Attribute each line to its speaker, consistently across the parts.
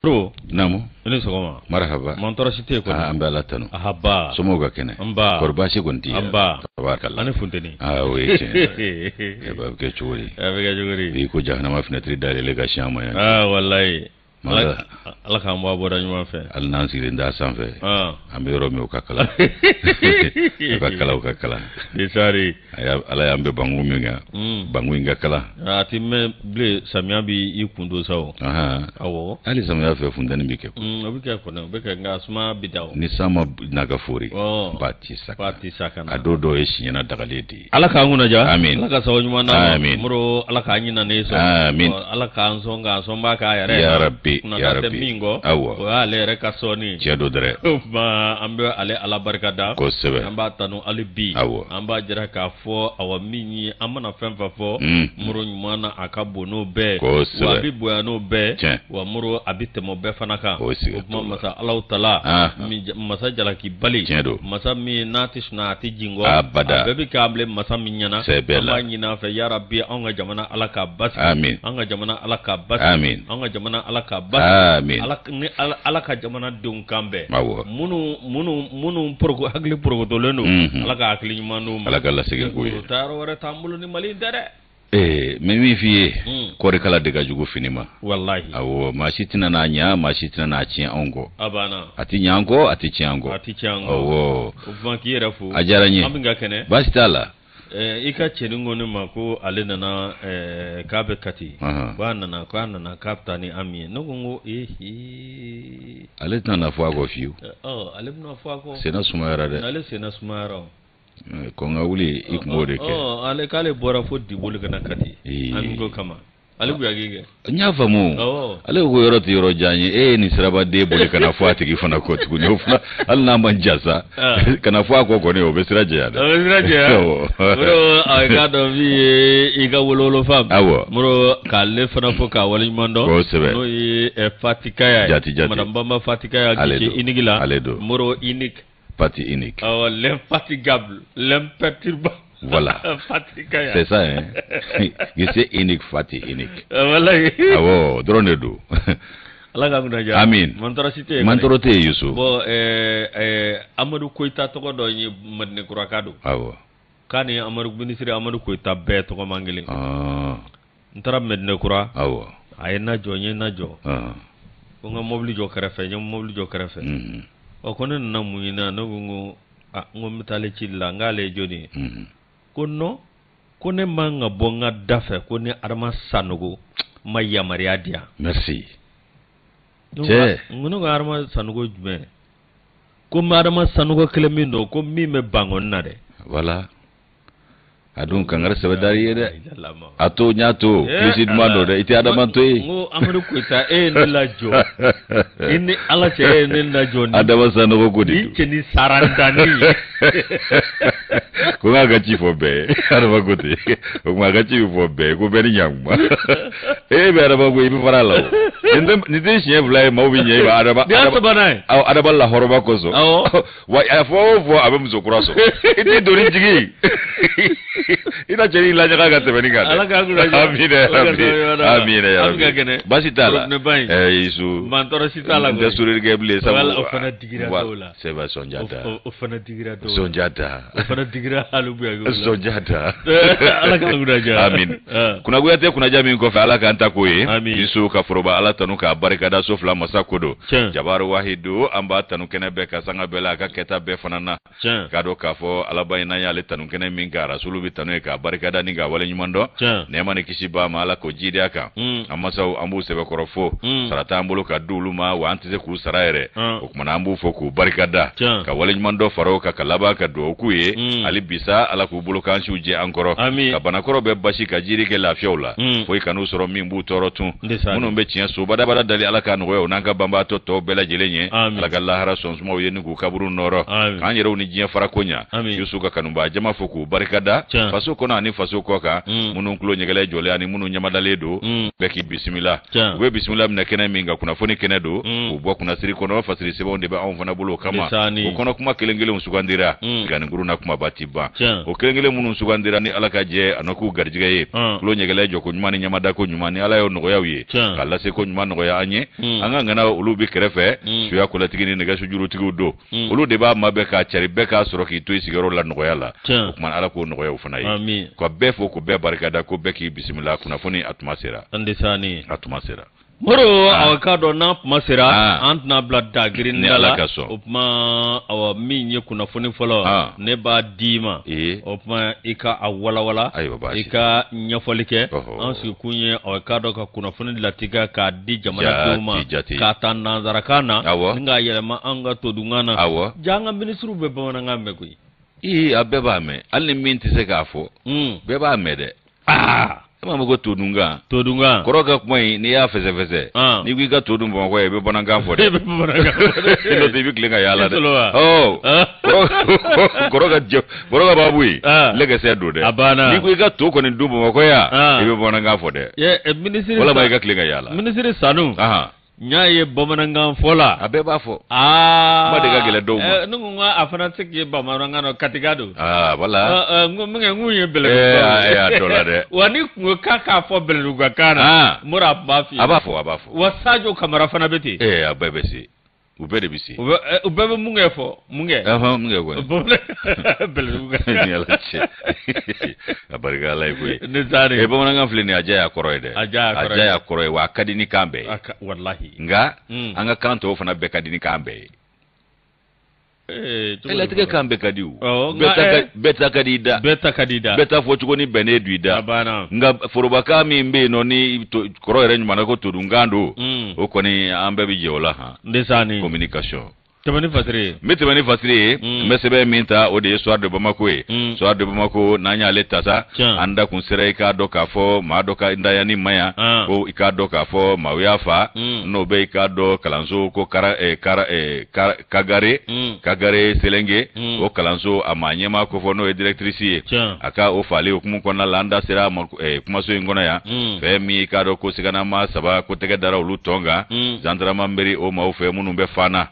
Speaker 1: Bro,
Speaker 2: Namu.
Speaker 1: Ini sogoma.
Speaker 2: Marhaba.
Speaker 1: Montora site ko.
Speaker 2: Ambe ala tanu.
Speaker 1: Ahaba.
Speaker 2: Somo ga kene.
Speaker 1: Amba.
Speaker 2: Korbashi gonti.
Speaker 1: Amba.
Speaker 2: Tabarakallah.
Speaker 1: Ani funteni.
Speaker 2: Ah oui. Ya ba ke chori.
Speaker 1: Ya be ga jogori.
Speaker 2: Bi ko jahannama fenetri dale le ga shama ya.
Speaker 1: Ah wallahi. Ala ka mwa boda nyuma fe.
Speaker 2: Al nansiri nda sanfe.
Speaker 1: Ah.
Speaker 2: Ambe romi ukakala. Ukakala.
Speaker 1: Desari.
Speaker 2: Ala ya ambe bangu minga. Bangu inga kala.
Speaker 1: Ati me ble samia bi ikundo sawo.
Speaker 2: Aha.
Speaker 1: Awo.
Speaker 2: Ali samia fe fundani bike.
Speaker 1: Obike ko na obike nga asma bidawo.
Speaker 2: Ni sama nagafuri.
Speaker 1: Oh.
Speaker 2: Pati saka.
Speaker 1: Na.
Speaker 2: Adodo eshi na dagaleti.
Speaker 1: Ala ka nguna ja.
Speaker 2: Amin.
Speaker 1: Ala ka sawo nyuma na.
Speaker 2: Amin.
Speaker 1: Muro ala ka nyina ne so.
Speaker 2: Amin.
Speaker 1: Ala ka nsonga ka yare.
Speaker 2: Ya Rabbi. Ya
Speaker 1: Rabbi.
Speaker 2: Mingo.
Speaker 1: Awa. O ale re ka soni.
Speaker 2: Chedo dere.
Speaker 1: Ma ambe ale ala barka da.
Speaker 2: Ko sebe.
Speaker 1: Amba tanu ali bi.
Speaker 2: Awa.
Speaker 1: Amba jira ka fo awa minyi amana femfa fo. Muro nyuma na akabo no be.
Speaker 2: Ko sebe.
Speaker 1: Wa bi boya no be.
Speaker 2: Tiens.
Speaker 1: Wa muro abitemo be fanaka.
Speaker 2: O sebe.
Speaker 1: Kuma masa Allah Taala. Mi masa jala ki bali.
Speaker 2: Tiens.
Speaker 1: Masa mi natish na ati jingo.
Speaker 2: Abada.
Speaker 1: Bebi kable masa mi nyana.
Speaker 2: Sebela.
Speaker 1: Amba nyina fe ya Rabbi anga jamana ala ka bas.
Speaker 2: Amin.
Speaker 1: Anga jamana ala ka bas.
Speaker 2: Amin.
Speaker 1: Anga jamana ala ka bas.
Speaker 2: Amin.
Speaker 1: Ala ka jamana dun kambe.
Speaker 2: Awo.
Speaker 1: Munu progo agli progo doleno. Ala ka akli nyumanu.
Speaker 2: Ala ka lasege koye.
Speaker 1: Taro wara tambulu ni mali dere.
Speaker 2: Mimi fiye kore kala daga jugo finima.
Speaker 1: Wallahi.
Speaker 2: Awo mashitina na nya mashitina na chien ongo.
Speaker 1: Abana.
Speaker 2: Ati nyango ati chiango.
Speaker 1: Ati chiango.
Speaker 2: Awo.
Speaker 1: Ufanki yerafu.
Speaker 2: Ajaranye.
Speaker 1: Ambinga kene.
Speaker 2: Bastala.
Speaker 1: Ika cheningo ni mako ale nana kabe kati. Kwa nana kaptani ami. Nogongo
Speaker 2: ale nana fwa go fiu.
Speaker 1: Ale nana fwa go.
Speaker 2: Sena sumayara de.
Speaker 1: Ale sena sumayara.
Speaker 2: Konga wuli ikmode ke.
Speaker 1: Ale kale bora fo dibole kana kati. Amigo kama. Ale buyagige.
Speaker 2: Nyafa mu. Ale go yoro janye ni siraba de bole kana fwa tigi fana ko tugu ne funa al na manjasa. Kana fwa ko ne obesira jaya.
Speaker 1: Obesira jaya. Muro aga do vi iga wololo fam.
Speaker 2: Awo.
Speaker 1: Muro kale fana fo ka wali mando.
Speaker 2: Ko sebe.
Speaker 1: No fatikaya.
Speaker 2: Jati.
Speaker 1: Madam Bamba fatikaya gichi inigila. Muro inik.
Speaker 2: Parti unique.
Speaker 1: L'infatigable, l'imperturbable.
Speaker 2: Voilà. C'est ça, hein. C'est unique, Fati unique.
Speaker 1: Voilà.
Speaker 2: Awo, drone do.
Speaker 1: Allah ka ngunaja.
Speaker 2: Amin. Mantorote Yusu.
Speaker 1: Bo Amadou Koita to do ni madne kurakado.
Speaker 2: Awo.
Speaker 1: Kani Amadou ministre Amadou Koita be to ko mangeli. Ntara medne kura.
Speaker 2: Awo.
Speaker 1: Ayena jonye na jo. Ko nga mobli jo karafe, nyam mobli jo karafe. O kono na muina no ngo mitale chilla ngale joni kono kone manga bonga dafe kone arma sanugo maya mariadia.
Speaker 2: Merci.
Speaker 1: Ngono arma sanugo jume ko arma sanugo kelemindo ko mi me bangon na de.
Speaker 2: Voilà. Adun kangara sebedari yede ato nyato visit mando de iti adamanto
Speaker 1: ngo Amadou Koita ne la jo ini ala che ne la jo ni
Speaker 2: adama sanogo godi
Speaker 1: ni ni sarandani
Speaker 2: ko ga chifo be adama godi ko ga chifo be ko be ni nyangma be adama go ibi farala ni de chien vlay mo bi nyeba adama la horoba ko so wa afo abem zo kuraso iti dori jigi ina jeri la jaga gate beninga
Speaker 1: ala ka ngura
Speaker 2: amin ya rabbi basi tala isu
Speaker 1: mantoro sitala
Speaker 2: go desuri geble sabu
Speaker 1: wala ofana digira dola
Speaker 2: seba sonjata
Speaker 1: ofana digira dola
Speaker 2: sonjata
Speaker 1: ofana digira halu buya
Speaker 2: sonjata
Speaker 1: ala ka ngura ja
Speaker 2: amin kuna guyate kuna jami ko fa ala ka anta koye isu ka foroba ala tanu ka barika da sofla masakodo jabaru wahidu amba tanu kene be ka sanga bela ka keta be fanana kado ka fo ala bayina ya le tanu kene minga rasulu tanu ka barikada ni ga wala nyumando ne mane kishiba mala ko jidi aka amma saw ambu sebe korofo sarata ambulo ka duluma wa antize ku saraire o kuma ambu fo ku barikada ka wala nyumando faro ka kalaba ka do kuye ali bisa ala ku bulu kan shuje ankoro ka banakoro be bashi ka jiri ke la fiola foi kanu soro mimbu torotu muno be cien so bada dali ala kan wo nanka bamba to bela jelenye ala ka lahara sonsmo yeni ku kaburu noro kan yero ni jien fara konya yusuka kanumba jama fo ku barikada faso kono ani faso koka munun kulo nyegele jole ani munun nyamadale do beki bismillah we bismillah mna kena minga kuna foni kena do ubwa kuna siri kono fasiri sebo ndebe on fana bulo kama o kono kuma kelengele musugandira gani nguru na kuma batiba o kelengele munun sugandira ni alaka je anoku garjiga ye kulo nyegele joko nyumani nyamada ko nyumani ala yo nogo yawi kala se ko nyumani nogo ya anye anga ngana ulu bi krefe suya kula tigini nega sujuru tigu do ulu deba mabeka chari beka soroki to isigaro la nogo yala kuma ala ko nogo ya ufana yi ko befo ko be barkada ko beki bismillah kuna foni atmasira
Speaker 1: andesani
Speaker 2: atmasira
Speaker 1: moro awakado na masira antna blood dagrin dala opma awa minye kuna foni folo ne ba dima opma ika awala wala ika nyafolike ansu kunye awakado ka kuna foni latiga ka di jamana tuma ka tanna zarakana nga yelema anga todungana janga ministru be bana ngambe kuyi
Speaker 2: abeba me alni minti se gafo beba me de Kama mgo todunga koroga kumai ni ya feze ni gwiga todun bon ko ebe bonanga fode ino debi klinga yala de koroga babui lega se do de ni gwiga to ko ni dubo ko ya ebe bonanga fode
Speaker 1: ministry
Speaker 2: wala ba ga klinga yala
Speaker 1: ministry sanu nyaye bomananga fola
Speaker 2: abeba fo madega gele do
Speaker 1: nunga afana tike bomananga no katigado
Speaker 2: wala
Speaker 1: nguye bele
Speaker 2: dola de
Speaker 1: wani kaka fo bele kana mura bafi
Speaker 2: abafo
Speaker 1: wasajo kamara fana beti
Speaker 2: abebesi ubede bisi
Speaker 1: ubebe munge fo munge
Speaker 2: go
Speaker 1: bele
Speaker 2: nyala che abariga lay boy
Speaker 1: nezare
Speaker 2: bomananga fleni aja koroide aja koroy wa kadini kambe
Speaker 1: wallahi
Speaker 2: nga anga kanto fana be kadini kambe ela tige kambe kadiu beta kadida beta fo chukoni bene duida nga forobaka mi mbe no ni koroire nyuma na ko tudungando okoni ambe bijola
Speaker 1: ndesani
Speaker 2: communication
Speaker 1: Temani fasiri mesebe minta o de soir de Bamako nanya letasa anda kun sere ka do ka fo ma do ka ndaya ni maya o ika do ka fo ma wiafa no be ka do kalanzo ko kagare selenge o kalanzo amanyema ko fo no directrice aka o fale o kumun kona landa sera kuma so ngona ya fe mi ka do ko sigana ma saba ko tege dara ulu tonga zandra mamberi o ma o fe munu be fana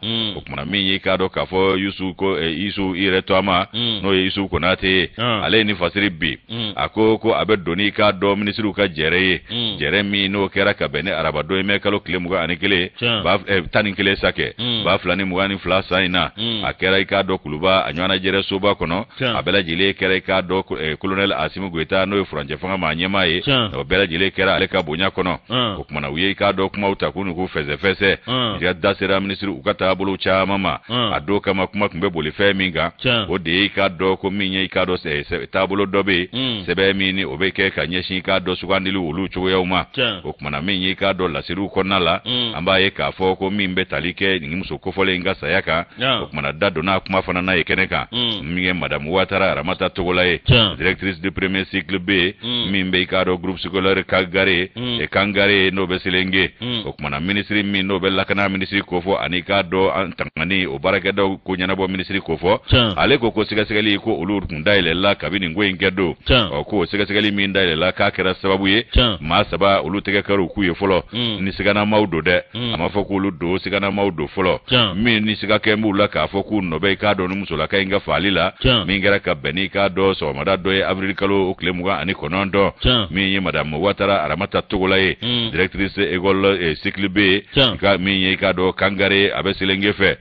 Speaker 1: na mi yika do kafo yusu ko isu ire to ama no yusu ko nate ale ni fasiri bi akoko abedoni ka do ministru ka jere mi no kera ka bene araba do me kalo klemu ga anikele ba tanin kele sake ba flani mugani fla saina akera ka do kuluba anywana jere soba kono abela jile kera ka do colonel Asimu Goita no franje fanga manyema ye no bela jile kera ale ka bonya kono okuma uye ka do kuma utakunu ku feze ya dasera ministru ukata bulu cha mama adoka makuma kumbe boli feminga o de ka do ko minye ka do se tabulo dobe sebe mini obeke ka nyeshi ka do sugandili ulu chugo yauma okuma na minye ka do la siru konala ambaye ka fo ko mimbe talike ngimso ko fole nga sayaka okuma na dado na kuma fana na yekeneka minge madame Watara Ramata Togolaye directrice du premier cycle B mimbe ka do groupe scolaire Kagare e Kangare no beselenge okuma na ministry mi no belakana ministry ko fo anika do tangani o baraka do ko nyana bo ministry ko fo ale ko sigagali ko ulur kundaile la kabini ngwe ngedo o ko sigagali mi ndaile la ka kera sababu ye ma saba ulu tege karo ku ye folo ni sigana maudo de ama fo ko ulu do sigana maudo folo mi ni sigake mu la ka fo ku no be ka do nuso la ka inga falila mi ngara ka beni ka do so mada do e avril kalo o klemuga ani konondo mi ye madame Watara Ramata Togolaye directrice école cycle B ka mi ye ka do Kangare abeselenge fe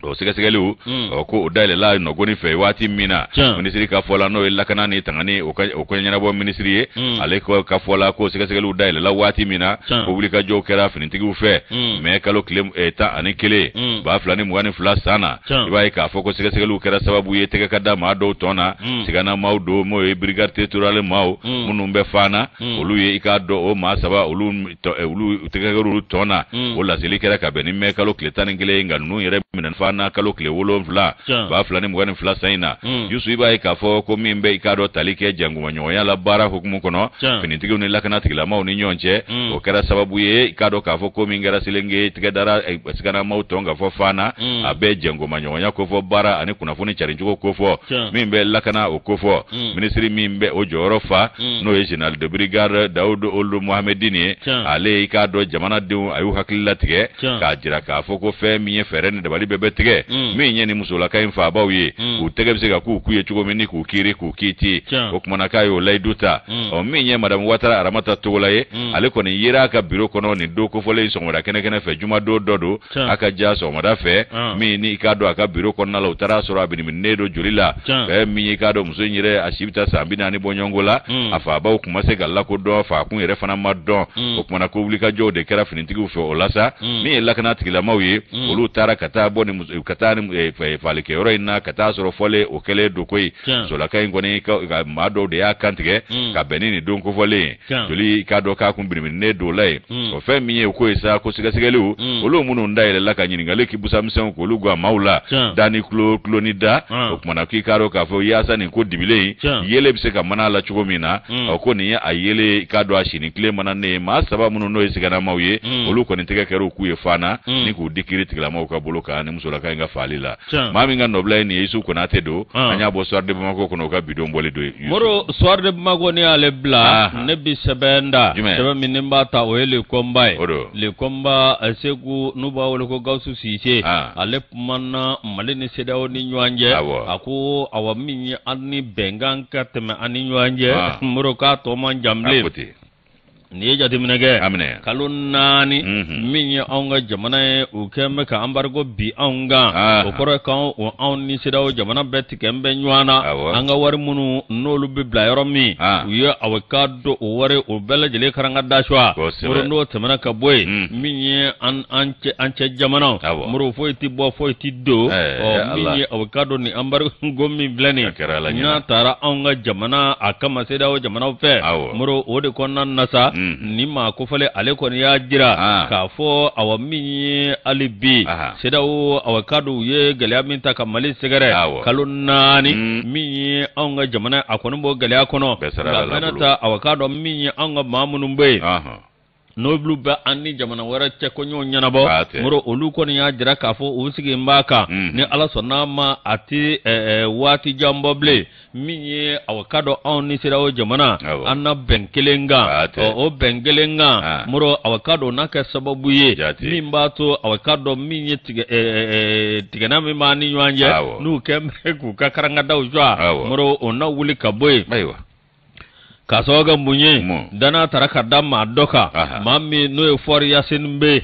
Speaker 1: o sigasigale o ko odale la no goni fe wati mina ministry ka fola no lakana ni tangani o ko nyana bo ministry ale ko ka fola ko sigasigale odale la wati mina o wuli ka jokera finitigi u fe me kalo klem eta anikele ba flani mugani fla sana iba ka foko sigasigale u kera sababu ye tege kada ma do tona sigana maudo mo e brigade territoriale mau munumbe fana olu ye ika do o ma saba olu tege ru tona o la silikera ka beni me kalo kletani ngele nganu yere
Speaker 2: minan fana kalo kile wolon fla ba fla ni mugani fla saina yusu iba ikafo ko mimbe ikado talike jangu manyoya la bara hukumu kono finitigi ni lakana tigila mau ni nyonche o kera sababu ye ikado kafo ko mingera silenge tigedara sikana mau tonga fo fana abe jangu manyoya ko fo bara ani kuna funi charinjuko ko fo mimbe lakana o ko fo ministri mimbe o jorofa no regional de brigade Daoud Olu Mohamedini ale ikado jamana diu ayu hakilla tige ka jira kafo ko fe miye ferene de bali bebe tige minye ni musola kai mfa bawi utege bisega ku kuye chugo mini ku kiri ku kiti ko kuma kayo laiduta o minye madam watara aramata togolaye ale ko ni yira ka biro kono ni do ko fole so ngora kene fe juma dodo aka jaso mada fe mini ikado aka biro kono na lautara soro abini minedo julila minye ikado muso nyire ashibita sambina ni bonyongola afa bawo kuma se galla ko do fa kun yere fana madon ko kuma ko wulika jode kera finitigi fo olasa mi lakana tigila mawi olu tara kata boni katani falike oro ina kata soro fole okele dokoi so la kai ngoni ka mado de akantige ka benini don ko fole joli ka do ka kun birimi ne do lai o fe mi ko isa ko siga sigelu olu munu ndaile la ka nyini ngale ki busa msen ko lu gwa maula dani klonida o kuma na ki karo ka fo yasa ni ko dibile yele bise ka mana la chugomina o ko ni ayele ka do ashini kle mana ne ma saba munu no isiga na mawye olu ko ni tege kero ku ye fana ni ku dikiri tigla mawu ka boloka ni musola ka nga falila mami nga nobla ni yesu ko na tedo anya bo soir de bamako ko no ka bidon bole do
Speaker 1: moro soir de bamako ni ale bla ne bi sebenda sebe minimba ta o le komba le komba asegu nuba wole ko gausu sise ale manna malini sedao ni nyanje ako awami ani bengan ka teme ani nyanje moro ka to man jamle ni jati minage kalunani minye aunga jamana ukeme ka ambargo bi aunga okoro ka o auni sidao jamana beti kembe nywana anga wari munu nolu bi blayoromi uye awakado wari ubele jele karanga dashwa muro temana ka boy minye anche jamana muro foiti bo foiti do minye awakado ni ambargo gomi blani na tara aunga jamana akama sidao jamana fe muro ode konna nasa nima ko fale ale ko ya jira ka fo awami alibi sedawo awakado ye galya minta kamali segare kalunani mi anga jamana akono bo galya kono banata awakado mi anga mamunumbe noblu ba anni jamana wara ce ko nyon nyana bo muro olu ko ya jira ka fo usigi mbaka ni ala sonama ati wati jamboble minye awakado onni sirawo jamana anna benkelenga o benkelenga muro awakado naka sababu ye mimbato awakado minye tigana mi mani nyanje nu kembe ku kakaranga dawjwa muro onna wuli kaboy kasoga munye dana taraka damma doka mammi no for yasin be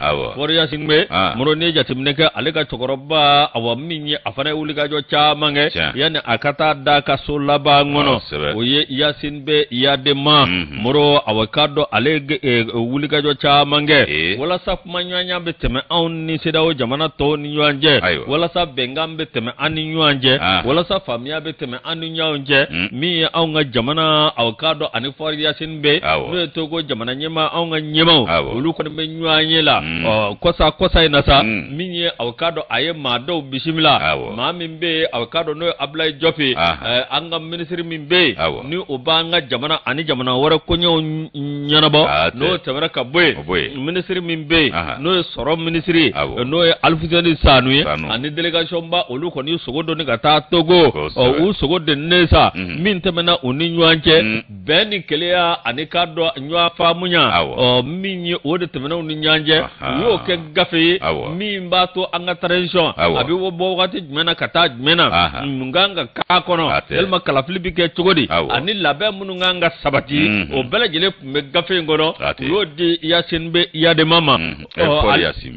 Speaker 1: muro ne jatimneka alika chokoroba awaminye afana ulika jo chamange yani akata daka solaba ngono oye yasin be yadema muro awakado alege ulika jo chamange wala sap manyanya beteme onni sedawo jamana to ni nyanje wala sap bengambe teme ani nyanje wala sap famia beteme ani nyanje mi aunga jamana awakado ani for yasin be no togo jamana nyema aunga nyema ulu ko be nyanyela kosa inasa minye awkado aye mado bismillah ma mimbe awkado no ablay jofi anga ministry mimbe ni obanga jamana ani jamana wara konyo nyanabo no tamara kabwe ministry mimbe no soro ministry no alfuzani sanwe ani delegation ba ulu ko ni sogodo ni gata togo o sogodo nesa min temena uni nyanche beni kelea anikado nywa famunya o minyi wode temena uni nyanje yo ke gafe mi mbato anga tradition abi wo bo wakati jmena kata jmena nganga ka kono elma kala flibi ke chogodi ani labe munu nganga sabati o bela jele me gafe ngono yodi yasin be yade mama for yasin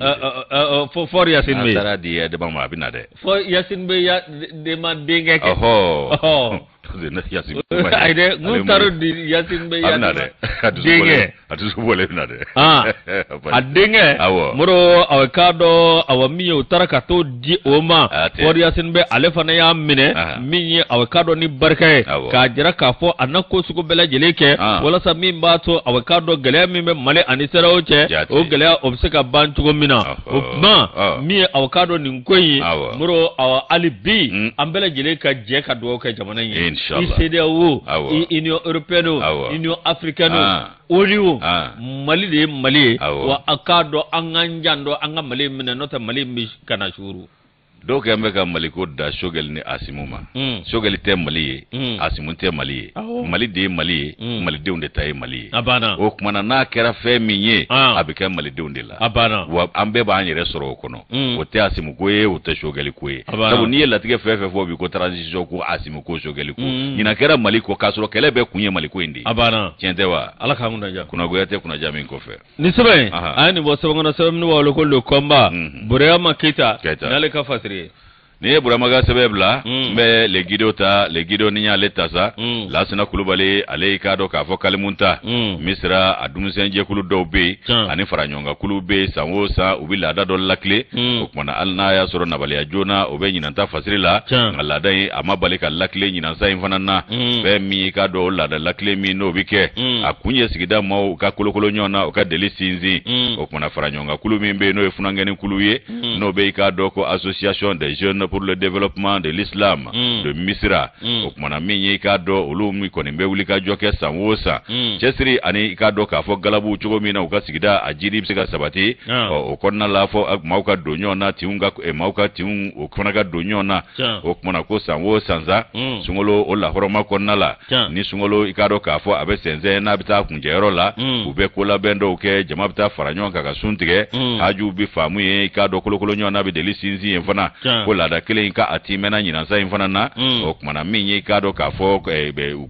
Speaker 1: for yasin be
Speaker 2: tara di de mama binade
Speaker 1: for yasin be ya de ma denge ke Aide ngutaro di yasin be ya. Denge.
Speaker 2: Atu subole na de.
Speaker 1: Adenge. Muro awakado awami utaraka to di oma. For yasin be alefana ya mine minyi awakado ni barkai ka jira ka fo anako suko bela jeleke wala sa min ba to awakado gele mi male anisera oche o gele obseka bantu mina ma mi awakado ni nkoyi muro awa alibi ambela jeleka je ka do ka jamana yi isede wo Union Européenne Union Africaine Oliwo Mali de Mali wa akado anganjando anga Mali mina nota Mali mi kana shuru
Speaker 2: donc yambe ka maliko da shogel ni asimuma shogel te mali asimun te mali mali de mali mali de unde tay mali
Speaker 1: abana
Speaker 2: o kuma na kera fe minye abika mali de unde la
Speaker 1: abana
Speaker 2: wa ambe ba anyere soro kono o te asimu koye o te shogel koye sabu ni la tige fe fo bi ko transition ko asimu ko shogel ko ina kera mali ko kasoro kele be kunye mali ko indi
Speaker 1: abana
Speaker 2: tiendewa
Speaker 1: ala ka ngunda ja
Speaker 2: kuna goyate kuna jami ko fe
Speaker 1: ni sebe ani bo sebe ngona sebe ni wa lo ko lo komba bureya makita nale ka fasiri
Speaker 2: ni buramaga sebebla mbe le gido ninya letasa la sina kulubali ale ikado ka fo kalimunta misra adumsenje kulu dobe ani faranyonga kulube sanwosa ubila dado lakle okmana alnaya soro nabali ajona obe nyinanta fasirila ngala dai amabali ka lakle nyinansa infanana be mi ikado la da lakle mi no bike akunye sigida mo ka kolokolo nyona o ka delisinzi okmana faranyonga kulumi mbe no efunangeni kuluye no be ikado ko association des jeunes pour le développement de l'islam de Misra okmana minyi kado ulumi koni mbewuli ka joke sanwosa chesri ani kado ka fo galabu chugo mina ukasigida ajiri bisika sabati okonna lafo mauka donyona tiunga mauka tiun okona ga donyona okmana ko sanwosa nza sungolo ola horoma konnala ni sungolo ikado ka fo abesenze na bita kunjero la ube kola bendo uke jamabta faranyonga ka suntige haju bi famu ye ikado kolokolo nyona be delisinzi enfana ko la da kele ka atimena nyinansa infana na okmana minyi kado ka fo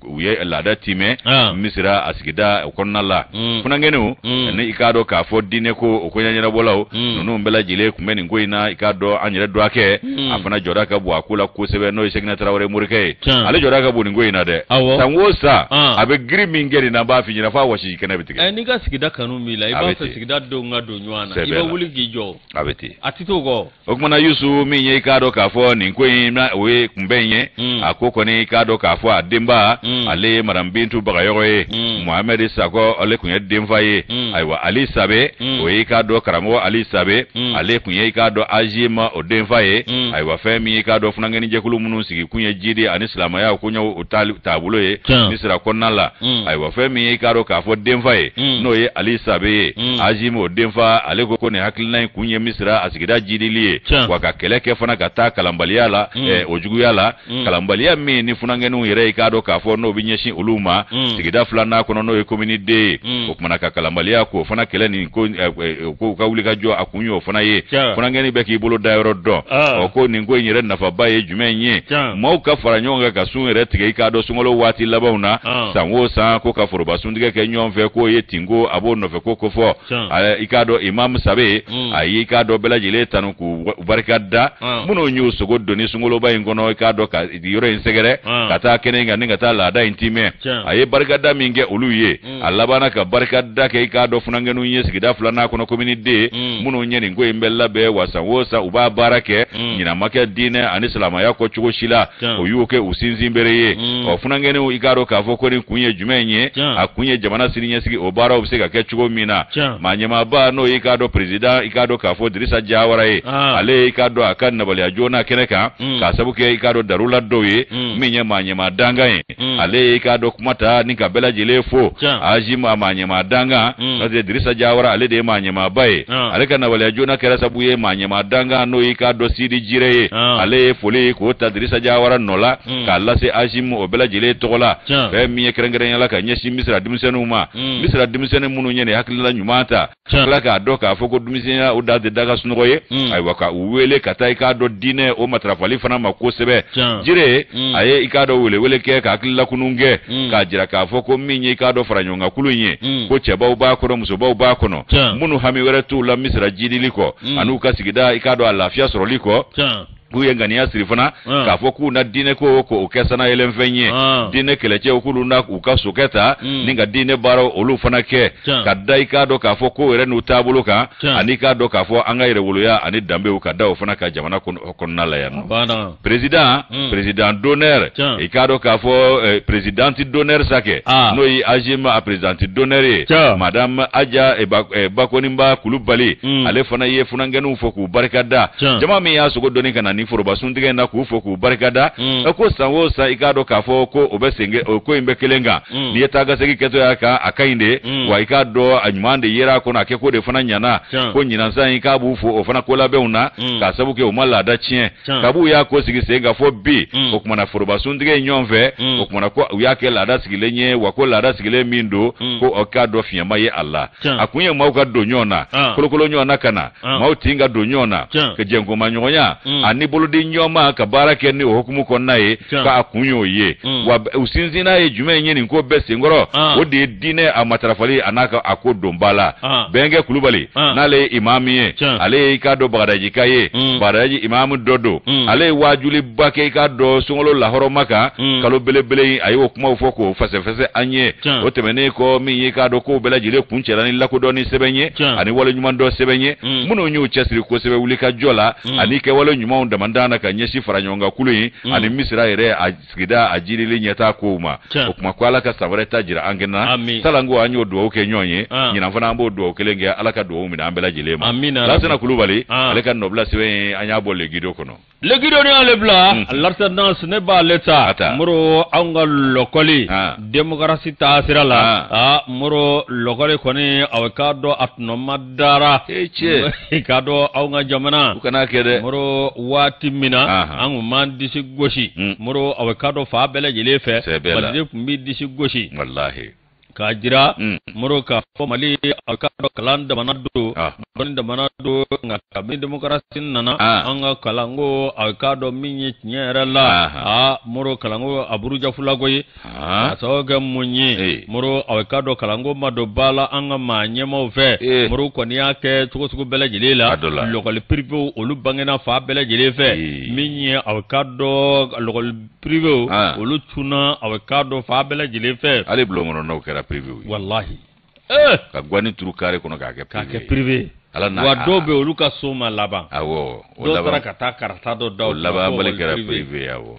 Speaker 2: uye lada time misira asigida okonna la kuna ngenu ni ikado ka fo dine ko okonya nyana bolawo nunu mbela jile kumeni ngoina ikado anyere doake afana joraka bu akula ko sebe no isegna trawore murike ale joraka bu ngoina de sanwosa abe grimi ngeri na ba finyina fa washi kana bitike
Speaker 1: ni ga sigida kanu mila iba fa sigida do ngado nywana iba wuli gijo
Speaker 2: abeti
Speaker 1: atito go
Speaker 2: okmana yusu minyi ikado ka fo ni nkwe na we kumbenye akoko ni kado ka fo adimba ale marambintu bagayoye Muhammad Sako ale kunye dimfa ye aiwa ali sabe we kado karamo ali sabe ale kunye kado ajima odimfa ye aiwa femi kado funangeni jekulu munu sigi kunye jidi ani islama ya kunya utali tabulo ye misra konnala aiwa femi kado ka fo dimfa ye no ye ali sabe ajima odimfa ale koko ne hakilina kunye misra asigida jidi liye waka keleke fana kata kalambalia la ojugu yala kalambalia mi ni funangenu yere ikado ka fo no binyeshi uluma sigida fulana kono no community okmana ka kalambalia ko fana kele ni ko ka wulika jo akunyo fana ye funangeni beki bolo dairo do oko ni ngo nyere nafa baye jumenye mo ka faranyonga ka sunere tige ikado sungolo wati labauna sanwo sa ko ka foroba sundige ke nyomfe ko ye tingo abo no fe ko fo ikado imam sabe ayi ikado bela jile tanu ku barkada muno nyu sogo doni sungolo bayin gono ikado ka yoro insegere kata kenenga ninga ta lada intime aye barkada minge uluye alabana ka barkada ke ikado funangenu yesigida fulana kono community muno nyeni ngo imbella be wasawosa uba barake nyina make dine anislama yako chugo shila oyuke usinzi mbereye ofunangenu ikado ka vokori kunye jumenye akunye jamana sirinye sigi obara obsega ke chugo mina manyema ba no ikado president ikado ka fo Dirisa Jawara ale ikado akan nabali ajona keneka ka sabuke ikado darula doye minye manyema danga ale ikado kumata nika bela jilefo ajima manyema danga ade Dirisa Jawara ale de manyema bae ale kana nabali ajona kera sabuye manyema danga no ikado sidi jire ale foli ko ta Dirisa Jawara nola kala se ajimu obela jile togola be minye kerengere yala ka nyeshi misra dimisenu munu nyene hakila nyumata kala ka doka foko dumisena udade daga sunoye ay waka uwele kata ikado dine o matrafali fana makosebe jire aye ikado wele ke ka hakila kununge ka jira ka foko minye ikado faranyonga kulunye ko cheba uba kono musoba uba kono munu hami were tu la misra jidiliko anu ka sigida ikado alafia soroliko k'u ye ŋaniya siri fana k'a fɔ k'u na diinɛ ko o kɛ sana yɛlɛn fɛn ye diinɛ kɛlɛcɛw k'olu na u ka sokɛ ta ni ka diinɛ baaraw olu fana kɛ ka da i k'a dɔn k'a fɔ ko yɛrɛ n'u taabolo kan ani k'a dɔn k'a fɔ an ka yɛrɛwoloya ani danbew ka da o fana ka jamana kɔnɔna la yan nɔ président d'honneur i k'a dɔn k'a fɔ présidente d'honneur sakɛ n'o ye AGM a présidente d'honneur ye madame Adja Bakonimba Kulubali ale fana ye funankɛninw fɔ k'u barikada jama min y'a sogo dɔnni ka na ni forobasuntigɛ in na k'u fɔ k'u barikada ko san o san i k'a dɔn k'a fɔ ko o bɛ senge o ko in bɛ kelen kan n'i ye taa ka segin kɛtɔ y'a kan a ka ɲi de wa i k'a dɔn a ɲuman de yera a kɔnɔ a kɛ ko de fana ɲana ko ɲinansan in k'a b'u fo o fana ko labɛnw na k'a sabu kɛ u ma laada tiɲɛ kab'u y'a ko sigi sen kan fɔ bi o kumana forobasuntigɛ in ɲɔgɔn fɛ o kumana ko u y'a kɛ laada sigilen ye wa ko laada sigilen min don ko o k'a dɔn fiɲɛma ye a la a kun ye maaw ka don ɲɔgɔn na kolokolo ɲɔgɔn na ka na maaw tin ka don ɲɔgɔn na ka jɛnkoma ɲɔgɔnya ani bolodi ɲɔgɔnma ka baara kɛ ni o hukumu kɔnɔna ye k'a kun y'o ye wa u sinsinna ye jumɛn ye nin ko bɛɛ senkɔrɔ o de ye diinɛ a matarafali a n'a ka a ko don ba la Bɛnkɛ Kulubali n'ale ye imam ye ale ye i k'a dɔn Bagadaji ka ye Bagadaji imam dɔ don ale ye waajuliba kɛ i k'a dɔn sunkalo lahɔrɔma kan kalo belebele a y'o kumaw fɔ k'o fɛsɛfɛsɛ an ye o tɛmɛnen kɔ min ye k'a dɔn k'o bɛɛ lajɛlen kun cɛla ni lakodɔnni sɛbɛn ye ani waleɲuman dɔ sɛbɛn ye minnu y'u cɛsiri kosɛbɛ wuli ka jɔ la ani kɛwale ɲumanw damandan na ka ɲɛsin fara ɲɔgɔn kan kulu in ani Misira yɛrɛ a sigida a jirili ɲɛtaa kow ma o kuma ko Ala ka san wɛrɛ ta jira an kɛnɛ salanko an y'o duwawu kɛ ɲɔgɔn ye ɲinan fana an b'o duwawu kelen kɛ Ala ka duwawu minɛ an bɛɛ lajɛlen ma Lansana Kulubali ale ka nɔbila sɛbɛn an y'a bɔ le gido kɔnɔ
Speaker 1: le gido ni ale bila l'alternance ne b'ale ta moro an ka lɔkɔli démocratie taasira la moro lɔkɔli kɔni aw k'a dɔn a tɔnɔma dara i k'a dɔn aw ka jamana
Speaker 2: u kana kɛ dɛ
Speaker 1: moro waati min na an kun m'an disi gosi moro aw k'a dɔn fa bɛɛ lajɛlen fɛ Maliden kun b'i disi gosi
Speaker 2: wallahi
Speaker 1: k'a jira moro k'a fɔ Mali aw k'a dɔn kalan damana don dɔnni damana don nka kabini démocratie nana an ka kalanko aw k'a dɔn min ye tiɲɛ yɛrɛ la moro kalanko a burujafulako ye a sababu kɛ mun ye moro aw k'a dɔn kalanko ma don ba la an ka maa ɲɛmaw fɛ moro kɔni y'a kɛ cogo sugu bɛɛ lajɛlen la lɔkɔli privéw olu bangena fa bɛɛ lajɛlen fɛ min ye aw k'a dɔn lɔkɔli privéw olu cunna aw k'a dɔn fa bɛɛ lajɛlen fɛ
Speaker 2: ale bulon kɛra privé
Speaker 1: wallahi
Speaker 2: ka gwani turu kare kɔnɔ k'a kɛ
Speaker 1: privé wa dɔw bɛ olu ka so ma laban
Speaker 2: awɔ
Speaker 1: o laban dɔw taara ka taa karata dɔ da o
Speaker 2: laban bali kɛra privé awɔ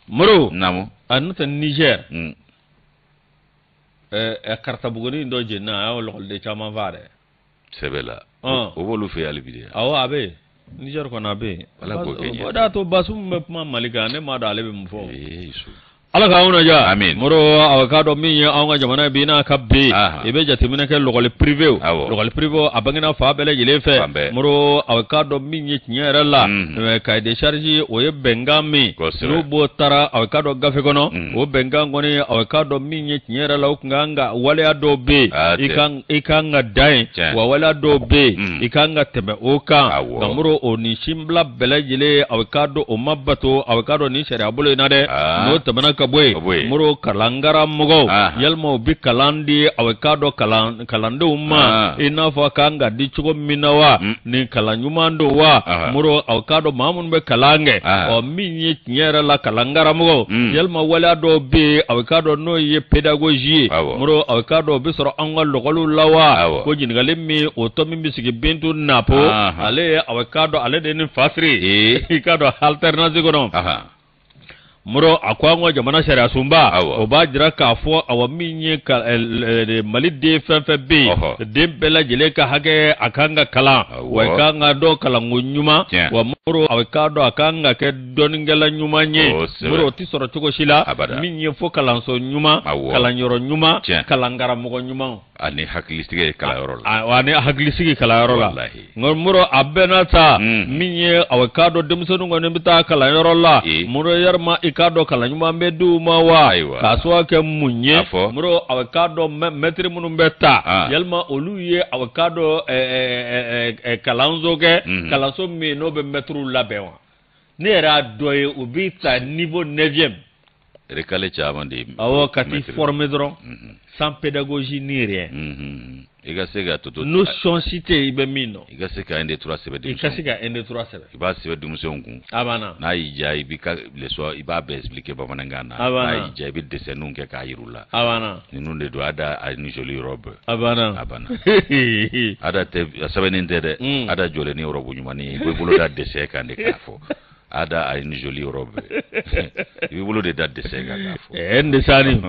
Speaker 1: moro
Speaker 2: naamu
Speaker 1: a n'o tɛ Niger karata buguni dɔ jenina a y'o lɔkɔliden caman faa dɛ
Speaker 2: sɛbɛ la o b'olu fɛ hali bi de
Speaker 1: awɔ a bɛ yen Niger kɔnɔ a bɛ yen o de y'a to Basumu bɛ kuma Mali kan ne m'a dɔn ale bɛ mun fɔ Ala k'anw naja moro aw k'a dɔn min ye anw ka jamana bi n'a ka bi i bɛ jateminɛ kɛ lɔkɔli privé lɔkɔli privé a bangena fa bɛɛ lajɛlen fɛ moro aw k'a dɔn min ye tiɲɛ yɛrɛ la cahier de charge o ye bɛnkan min n'u b'o taara aw k'a dɔn gafe kɔnɔ o bɛnkan kɔni aw k'a dɔn min ye tiɲɛ yɛrɛ la o kun kan ka waleya dɔw bɛ yen i kan ka dan yen wa waleya dɔw bɛ yen i kan ka tɛmɛ o kan nka moro o ni sinbila bɛɛ lajɛlen aw k'a dɔn o ma bato aw k'a dɔn ni sariya bolo in na dɛ n'o tɛmɛna ka bɔ yen moro kalangara mɔgɔw yalima u bi kalan di aw k'a dɔn kalandenw ma i n'a fɔ kan ka di cogo min na wa ni kalan ɲuman don wa moro aw k'a dɔn maa minnu bɛ kalan kɛ min ye tiɲɛ yɛrɛ la kalangara mɔgɔw yalima waleya dɔw bɛ yen aw k'a dɔn n'o ye pédagogie ye moro aw k'a dɔn o bɛ sɔrɔ an ka lɔkɔliw la wa ko ɲininkali min o tɔ min bɛ sigi Bintu Napo ale ye aw k'a dɔn ale de ye nin fasiri i k'a dɔn alternance kɔnɔ moro a ko an ka jamana sariya sunba o b'a jira k'a fɔ awa min ye Mali den fɛn fɛn bɛ yen den bɛɛ lajɛlen ka hakɛ a kan ka kalan wa i kan ka dɔn kalanko ɲuman wa moro a k'a dɔn a kan ka kɛ dɔnnikɛla ɲuman ye moro o tɛ sɔrɔ cogo si la min ye fo kalanso ɲuman kalanyɔrɔ ɲuman kalankaramɔgɔ ɲuman
Speaker 2: ani hakilisigi kalanyɔrɔ la
Speaker 1: ani hakilisigi kalanyɔrɔ la nka moro a bɛɛ n'a ta min ye a k'a dɔn denmisɛnninw kɔni bɛ taa kalanyɔrɔ la moro yarima i k'a dɔn kalan ɲuman bɛ d'u ma wa k'a sababu kɛ mun ye moro a k'a dɔn mɛtiri minnu bɛ taa yalima olu ye a k'a dɔn kalanso kɛ kalanso min n'o bɛ mɛtiriw labɛn wa ne yɛrɛ y'a dɔ ye u b'i ta niveau 9e
Speaker 2: recalé caman de
Speaker 1: awɔ ka t'i former dɔrɔn sans pédagogie ni rien
Speaker 2: Igasega toto
Speaker 1: notion cité ibemino
Speaker 2: igasega ende 3 sebe de
Speaker 1: igasega ende 3 sebe
Speaker 2: iba sebe dumusongu
Speaker 1: abana
Speaker 2: na ija ibika leso iba be expliquer bamanangana na ija ibi desenu nke ka yirula abana ninunde do ada ani jolie robe abana ada te sebe nende de ada jole ni robe nyumani bo bolo da dese ka ne kafo ada a une jolie robe. Il voulait des dates de sega kafo.
Speaker 1: Ndesani.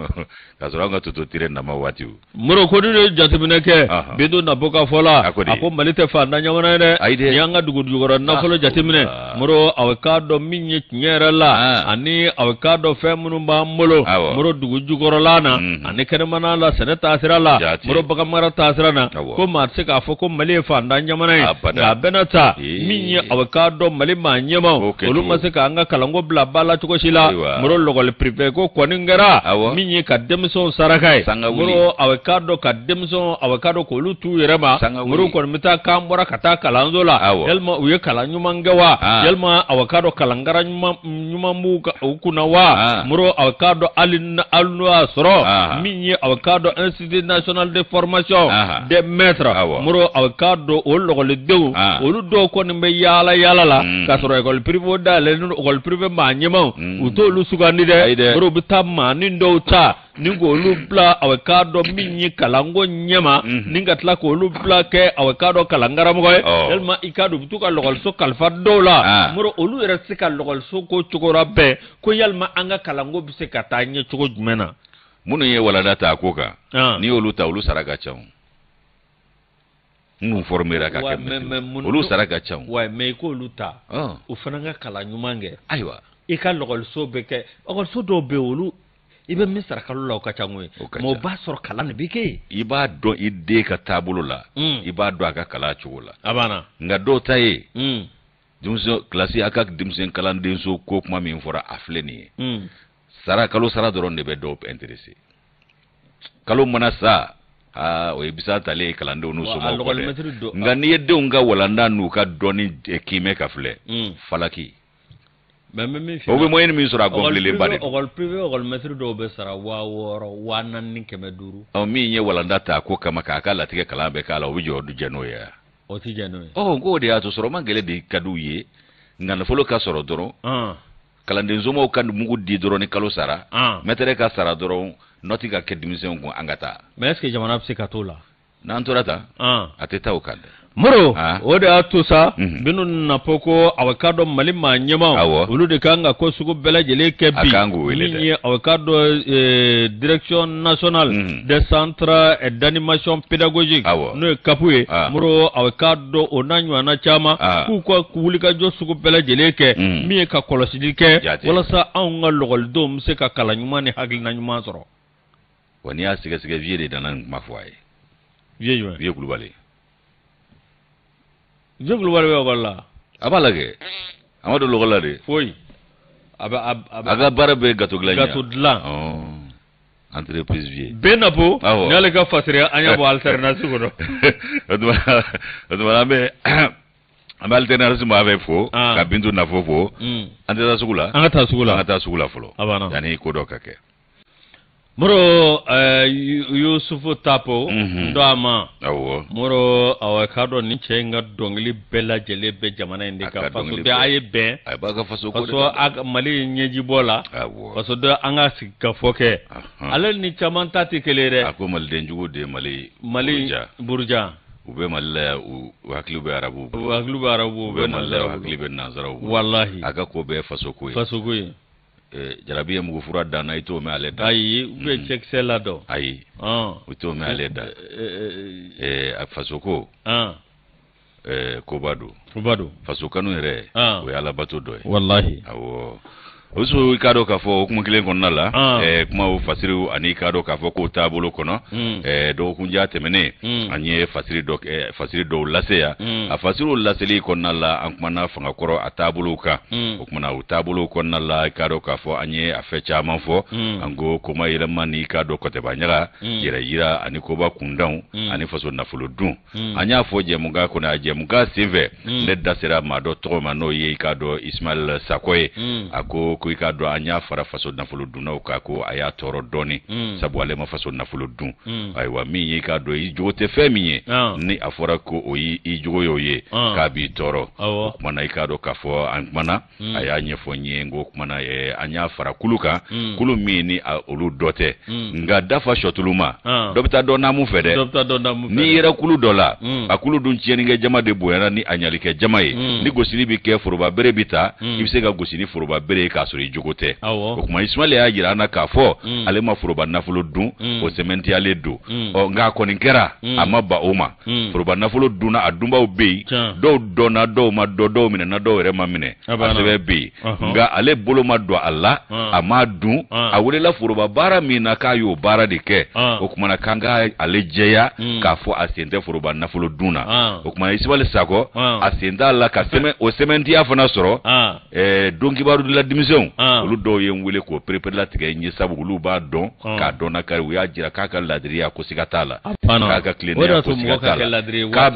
Speaker 2: Kazoranga tuto tire na mawati.
Speaker 1: Muro ko ni jatemineke bedo na boka fola ako malite fa na nyamana de nyanga dugu na folo jatemine muro avocado minye nyera la ani avocado femunu ba molo muro dugu jugoro lana ani kermana la senata asirala muro baka mara tasirana ko matse ka fo ko mali fa na nyamana ga benata minye avocado mali ma nyama olu masika anga kalango bla bala chuko shila muro logol privé ko koningera minye kademso sarakai muro avocado ko lu tu yerema muro ko mita kambora kata kalanzola yelma uye kalanyumangawa yelma avocado kalangara nyuma muka ukuna wa muro avocado alno soro minye avocado Institut National de Formation des Maîtres muro avocado o logol dew olu do ko nimbe yala la kasoro école privé dale no école privé ma nyema uto lu sugandi de muro bitamma nindo ta ningo lu bla avocado minyi kalango nyema ninga tla ko lu bla ke avocado kalangara mo elma ikadu butuka logol so kalfa dola muro olu resika logol so ko chukora be ko yalma anga kalango bise katanye chuko jumena
Speaker 2: munu ye wala data akoka ni olu ta olu saraka chaw nous formera ka olu saraka chaw
Speaker 1: wa me ko olu ta ufananga kalanyumange
Speaker 2: aywa
Speaker 1: ika logol so be ke logol so do be olu ibe misara kalula ka changwe mo ba sor kala ne bike
Speaker 2: iba do ide ka tabulu la iba do aka kala chula
Speaker 1: abana
Speaker 2: nga do taye dumso klasi aka dimsen kala denso ko kuma min fora afleni sara kalo sara doron de be do intéressé kalo manasa o ibisa tale kala ndo no so mo ko nga ni yedde nga walanda nu ka doni kime ka fle falaki obe moyen mi sura gongle bade
Speaker 1: ogol privé ogol maître do be sara wa woro wanan ni keme duru
Speaker 2: o mi nye wala ndata ko kama ka kala tike kala be kala o jodu jeno ya
Speaker 1: o ti jeno
Speaker 2: go de ato soro mangele de kaduye ngana folo ka soro doro kala de zomo kan mugu di doro ni kalo sara maître ka sara doro noti ka kedimisen ko angata
Speaker 1: mais est-ce que jamana pse katola
Speaker 2: nan torata ateta o kande
Speaker 1: muro o de atusa binu na poko avocado malima nyema ulu de kanga ko sugo bela jele kebi ni avocado direction nationale des centres d'animation pédagogique no kapuye muro avocado onanywa na chama ku ko kulika jo sugo bela jele ke mi ka kolosidike wala sa anga logol dom se ka kala nyuma ni hagil na nyuma soro
Speaker 2: wani ya siga vie de danan mafwaye vie kulubali
Speaker 1: joglu wala wala
Speaker 2: abalage amado logola de
Speaker 1: foy
Speaker 2: aga barabe gato
Speaker 1: glan
Speaker 2: entreprise vie
Speaker 1: benapo nyale ka fasire anya bo alternative do
Speaker 2: aduma am alternative mo ave fo ka bindu na fofo anta sugula folo yani ko do kake
Speaker 1: muro Yusufu Tapo ndama muro avocado ni chenga dongli bela jele be jamana indika faso be aye be faso ag mali nyeji bola faso do anga sikka foke alal ni chamanta tikelere
Speaker 2: ako mal denjugo de mali
Speaker 1: burja
Speaker 2: ube malla waklu be arabu
Speaker 1: be
Speaker 2: malla waklu be nazarabu
Speaker 1: wallahi
Speaker 2: aga ko be faso ko jarabiya mugo fura dana ito me aleda
Speaker 1: ayi ube check sela do
Speaker 2: ayi ito me aleda afasoko kobado fasokanu re we ala bato do
Speaker 1: wallahi
Speaker 2: awo oso ikado ka fo kuma kilen konna la kuma o fasiru ani ikado ka fo ko tabolo kono do kunja temene anye fasiri do laseya a fasiru laseli konna la an kuma na fanga koro atabolo ka o kuma na tabolo konna la ikado ka fo anye afecha manfo ango kuma yelma ni ikado ko te banyara yira ani ko ba kundan ani faso na fulu dun anya fo je muga ko na je muga seve le dasera ma do to ma no ye ikado Ismail Sakoye ako ko ka do anya fara faso nafolo dunna ka ko aya toro doni sabu ale ma faso nafolo dun aywa min yi ka do yi jogote fe min ni afora ko o yi jogo yoye ka bi toro mana i ka do ka fo an mana aya nyefo nyengo mana anya fara kuluka kulu min ni olu dote nga dafa shotuluma dobita do namu fede ni yera kulu dola akulu dun cieni nge jama de boyana ni anyalike jama yi ni gosini bi ke furuba bere bita ibise ga gosini furuba bere ka sori jogote okuma Ismail ya jira na ka fo ale ma furuba nafulo dun o sementi ale do o nga ko ni kera amaba oma furuba nafulo dun na adumba obe do dona do ma do mina na do re ma mine asebe be nga ale bolo ma do Allah ama dun awule la furuba bara mina ka yo bara de ke okuma na kanga ale jeya ka fo asente furuba nafulo duna okuma Ismail sako asenda Allah ka o sementi afana soro donki baru de la dimission olu do ye wele ko prepare la tige nyi sabu ulu ba don ka dona kare wi ajira ka ladriya ko sigatala ka klenia ko sigatala ka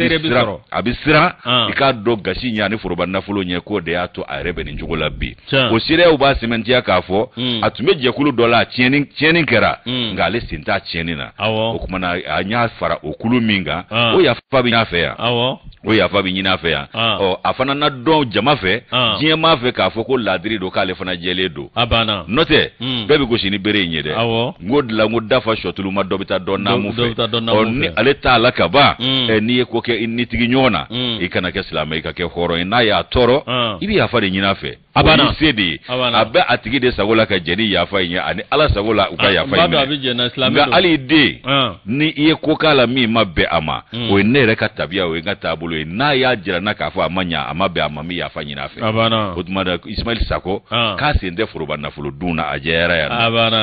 Speaker 2: abisira ika do gashi nya ni furuba nafulo nye ko de ato arebe ni njugo labbi o sire u ba sementi aka fo atume je kulu dola chiening kera ngale sinta chienina okuma na anya fara okulu minga o ya fabi na fe ya o ya fabi nyina fe ya o afana na don jama fe jie ma fe ka fo ko ladri do kale fana jele do note bebi ko shini bere nyede ngodla ngodafa shotulu ma dobita don na mu fe on ale ta la ka ba ni ko ke ni tigi nyona ikana ke islam ka ke horo ina ya toro ibi ya fari nyina fe abana sedi abe atigi de sagola ka jeni ya fa nya ani ala sagola uka ya fa nga ali de ni iye ko kala mi mabbe ama o ne re ka tabia o nga tabulo na ya jira na ka fa amanya amabe ama mi ya fa nyina fe abana utmada Ismail sako ka sende furuba na fulu duna ajera ya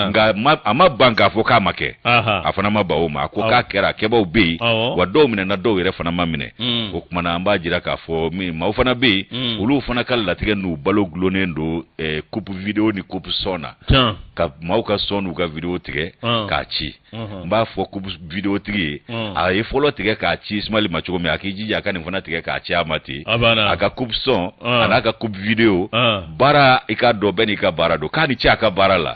Speaker 2: nga ama banka fo ka make afana mabawo ma ko ka kera keba obi wa do mine na do re fana mamine o kuma na amba jira ka fo mi ma fana be ulu fana kala tige nu balo glonendo coupe video ni coupe sona ka mauka sonu ka video tige ka chi mba fo coupe video tige a folo tige ka chi Ismail machuko me akiji ya kan fana tige ka chi amati aka coupe son anaka coupe video bara ika do beni ka bara do kani chi aka bara la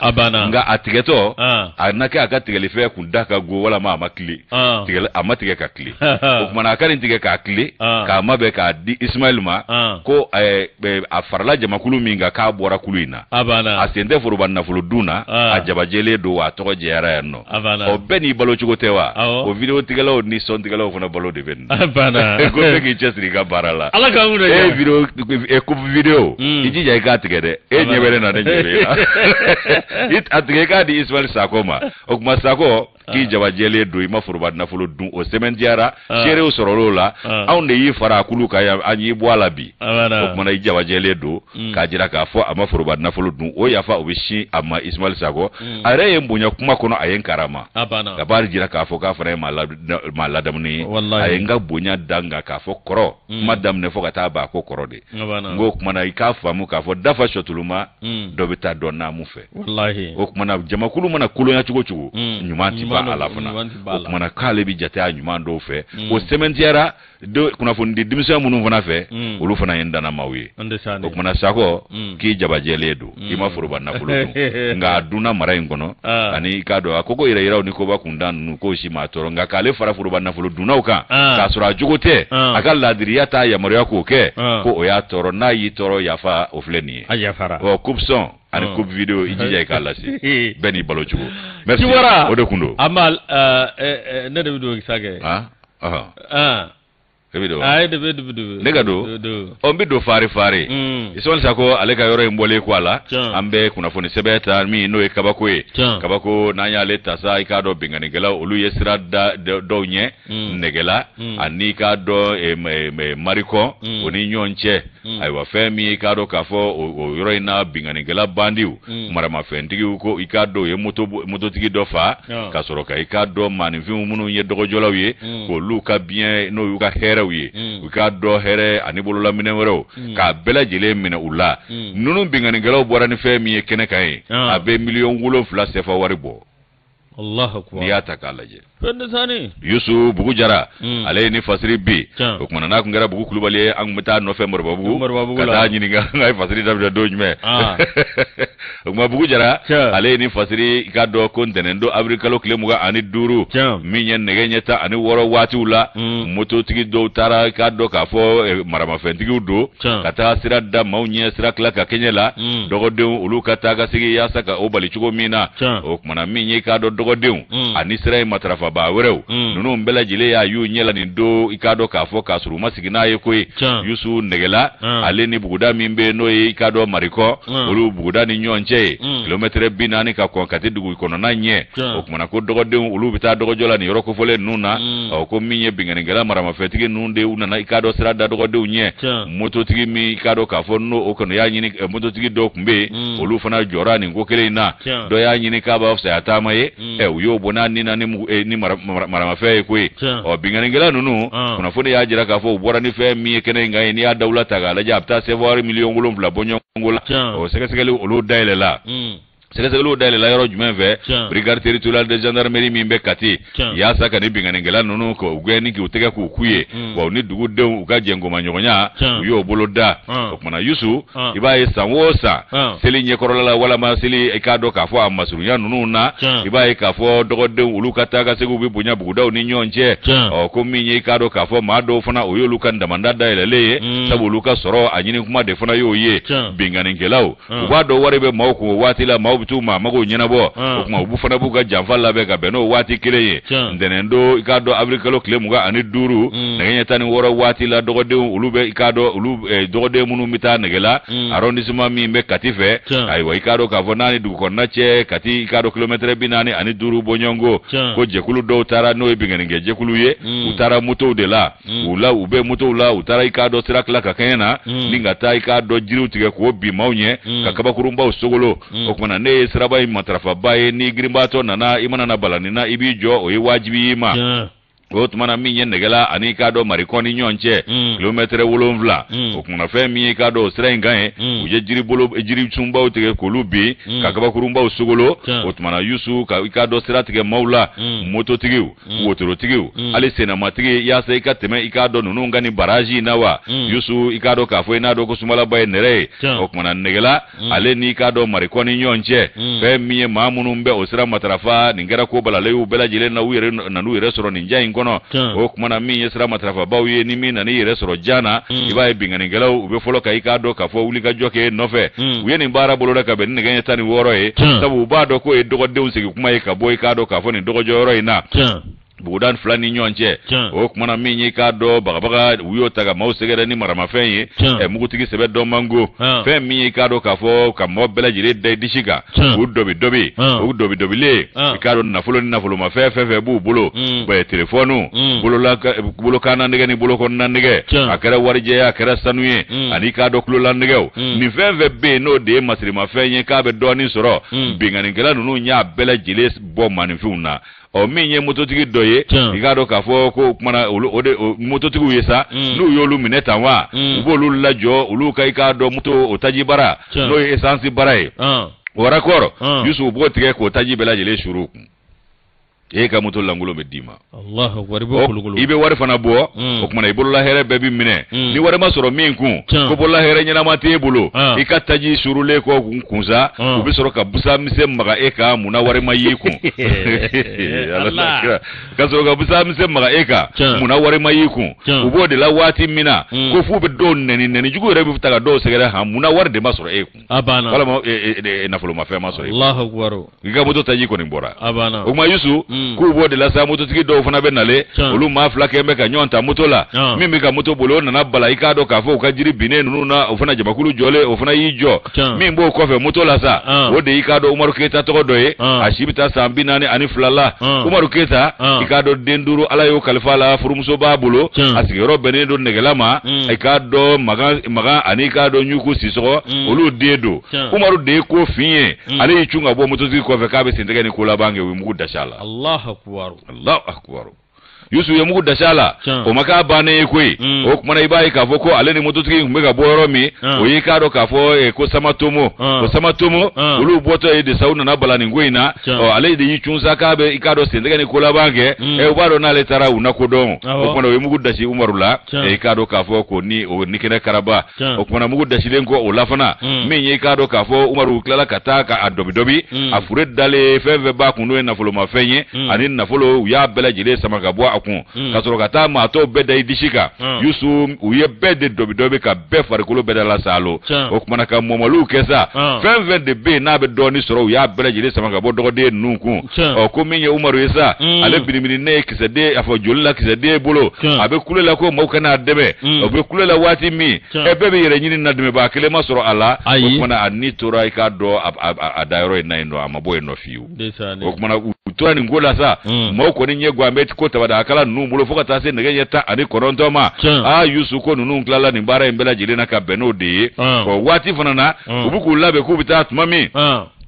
Speaker 2: nga atigeto anaka aka tige le fe kundaka go wala ma makli tige amatige ka kli o kuma na kan tige ka kli ka mabe ka di Ismail ma ko a farla jama kulu minga ka bora kuluina asende furuba na fulu duna ajabajele do wa to jera yanno o beni balo chugotewa o video tigalo ni son tigalo funa balo de ben ko tegi chesri ka barala ala ka ngure video ku video iji jay ka tigede nyebere na nyebere it atige ka di Ismail sakoma o kuma sako ki jabajele do ima furuba na fulu dun o semen diara chere o sorolola aunde yi fara kulu ka ya anyi bwala bi o kuma na jabajele do ka jira ka fo ama furuba na fulu dun o ya fa obishi ama Ismail sako are yembunya kuma kono ayen karama gabar jira ka fo ka fara maladam ni ayenga bunya danga ka fo koro madam ne fo ka ta ba ko koro de ngo kuma na ka famu ka fo dafa shotuluma do bita donna mu fe wallahi o kuma na jama kulu mana kulu ya chugo nyumanti ba alafuna o kuma na kale bi jata nyuma do fe o sementiera do kuna fo ndi dimisa munu fana fe ulu fana yenda na mawi o kuma na sako ki jabajele do ima furuba na kulu nga duna mara ngono ani kado akoko ira ni ko ba kundan ko shi matoro nga kale fara furuba na fulu duna uka ka sura jugote akal ladriyata ya mario ko ke ko o ya toro na yi toro ya fa ofleni ayafara o kupson ani coupe video ijija kala si beni balo chugo merci o de kundo
Speaker 1: amal ne de video sage ay de video
Speaker 2: negado o mbido fari isol sako aleka yoro mbole ko ala ambe kuna foni sebeta mi no e kabako nanya leta sa ikado bingani gela olu yesira do nye negela anika do mariko oni nyonche aywa femi ikado kafo yoro ina bingani gela bandiu mara mafendigi uko ikado ye moto tigi dofa kasoroka ikado manivim munu ye dogojola wi ko luka bien no yuka here wi ka do here anibolo la minewro ka bela jele mina ula nunu bingani gelo borani fe mi kene kai abe million wulo fla sefa waribo
Speaker 1: Allahu akbar
Speaker 2: niyata kalaje
Speaker 1: pende sani
Speaker 2: Yusu bugu jara ale ni fasiri bi o kuma na kun gara bugu kulubali an meta no fe morba bugu kata nyini ga ngai fasiri da do nyme o kuma bugu jara ale ni fasiri ka do kontenendo abrikalo kile muga ani duru minyen nege nyeta ani woro wati ula moto tigi do tara ka do ka fo marama fentigi do kata sira da maunye sira kla ka kenyela dogodew ulu kata ga sigi ya saka o bali chugo mina o kuma na minye ka do dogodew ani sira matrafa ba werew nunu mbela jile ya yu nyela ni do ikado ka fo ka suru masigina ye koy yusu negela ale ni buguda mimbe no ye ikado mariko ulu buguda ni nyonche kilometre binani ka konkati dugu ikono na nye o kuma na ko dogodew ulu bita dogojola ni yoroko fole nuna o ko minye bingana marama fetigi nunde una na ikado sira da dogodew nye moto tigi mi ikado ka fo no o kono ya nyini moto tigi do kumbe olu fana jora ni ngokele na do ya nyini ka ba ofsa atama ye uyo bona ni na ni marama fe kwe o bingana nunu kuna fone ya jira ka fo bora ni fe mi kene ngai ni ya dawla taga la japta sevoir million ngulum bla bonyo ngola o sega olu daile la Sele dale la yoro jumen ve brigade territoriale de gendarmerie mimbe kati ya saka ni bingana nunu ko ugeni ki utega ku kuye wa ni dugu de uka jengo manyonya uyo boloda okmana yusu ibaye sanwosa seli nyekorola wala masili ikado ka fo amasurunya nunu na ibaye ka fo dogode uluka taga segu bi bunya buguda ni nyonje o ko minye ikado ka fo mado fona uyo luka ndamandada elele sabu luka soro anyini kuma de fona yo ye bingana ngelaw ubado warebe mawko watila tu ma mago nyana bo kuma ubu fana buga jamfalla be ga beno wati kileye ndenendo ikado abrikalo kile muga ani duru nagenya tani woro wati la dogode ulube ikado ulube dogode munu mita negela arrondissement mi be katife aywa ikado ka vonani du ko nache kati ikado kilometre binani ani duru bonyongo ko jekulu do tara no bingenge jekulu ye utara muto de la ula ube muto ula utara ikado sirakla ka kena ninga ta ikado jiru tige ko bi maunye kakaba kurumba usogolo okuna ne siraba matrafa baye ni grimbato nana imana na balani na ibijo o wajibi ma Otmana minye negela ani kado marikoni nyonche kilometre wolonvla okuna fe mi kado srengae uje jiri chumba utege kolubi kakaba kurumba usugolo otmana yusu ka kado siratige maula moto tigiu wotoro tigiu ali sena matige ya se ikateme ikado nununga ni baraji nawa yusu ikado kafo ina do kusumala baye nere okuna negela ale ni kado marikoni nyonche fe mi mamunu mbe osira matrafa ningera ko balale ubela jile na uire na nuire soro ninja kono o kuma na min yesra matrafa bawiye ni min na ni resoro jana ibaye bingani gelaw ube folo kai ka do ka fo wuli ka joke nofe uye ni bara bolo ka ben ni ganya tani woro e sabu ba do ko e dogo de unsigi kuma e ka boy ka do ka fo ni dogo joro ina budan flani nyonche o kuma na min ka do baga uyo taga mausegere ni marama fenye mugutigi sebe do mango fe min ka do ka fo ka mobela jire de dishiga udobi le ka do na folo ma fe bu bulo be telefonu bulo kana ndege ni bulo kon nandege akara warje akara sanuye ani ka do kulo landege ni fe be no de masri ma fenye ka be do ni soro bingani ngela nunu nya bela jile bo manifuna o minye mototigi doye igado ka fo ko mana ode mototigi yesa nu yolu mineta wa ubolu lajo uluka ikado moto otaji bara no essence barai wara koro yusu bo tige ko taji bela jele shuru ka moto langulo medima
Speaker 1: Allah akbar bo kulugulu
Speaker 2: ibe wari fana bo o kuma ibolo la here bebi mine ni wari masoro minku ko bolla here nyana mate bolo ikataji surule ko kunza ubisoro ka busa mise maga eka muna wari mayiku Allah kasoro ka busa mise maga eka muna wari mayiku ubode la wati mina ko fu be don neni jugo rebi futaga do segere ha muna wari de masoro eku
Speaker 1: abana
Speaker 2: wala na folo ma fe masoro
Speaker 1: Allah akbar
Speaker 2: iga moto taji ko ni bora
Speaker 1: abana
Speaker 2: o ma yusu ku bo de la sa moto tigi do fana benale olu ma fla kembe ka nyonta moto la mimi ka moto bolo na bala ikado ka fo ka jiri bine nunu na ofana jamakulu jole ofana yijo mimbo ko fe moto la sa o de ikado Umaru Keta to doye ashibita sambinani ani flala Umaru Keta ikado denduru ala yo kalfala furumso babulo asigero benendo negelama ikado maga ani ikado nyuku siso olu dedo Umaru de ko finye ale ichunga bo moto tigi ko fe ka be sindege ni kula bange wi mugu dashala
Speaker 1: Allah akbar
Speaker 2: Allah akbar yusu ye mugu dashala o maka bane kwe o kuma na ibai ka fo ko ale ni mototiki ngbe ka boro mi o yi ka do ka fo ko samatomo ulu boto e de sauna na bala ni ngwina o ale de yi chunsa ka be ikado sendega ni kola bange e o bado na le tara una ko don o kuma na we mugu dashi umarula e ikado ka fo ko ni o ni kene karaba o kuma na mugu dashi lenko o lafana mi yi ikado ka fo umaru klala kataka adobidobi afure dale feve ba kunu na folo mafenye ani na folo ya bela jile samaka bo akun kasoro kata ma to beda idishika yusu uye bede dobidobi ka be farikulo beda la salo o kuma na ka momalu kesa feve de be na be doni soro ya bela jile samaka bo dogode nunku o ko minye umaru isa ale binimini ne kisade afo jolla kisade bolo abe kulela ko mo kana debe o be kulela wati mi e bebe yere nyini na deme ba kele masoro ala o kuma na ani tora ka do a dairo na indo amaboy no fiu o kuma na utura ni ngola sa mo ko ni nyegwa mbeti ko tabada akala nu mulo foka tase ndege yeta ani koronto ma yusu ko nunu nklala ni bara mbela jile na ka benode ko wati fanana ubuku labe ku bita tumami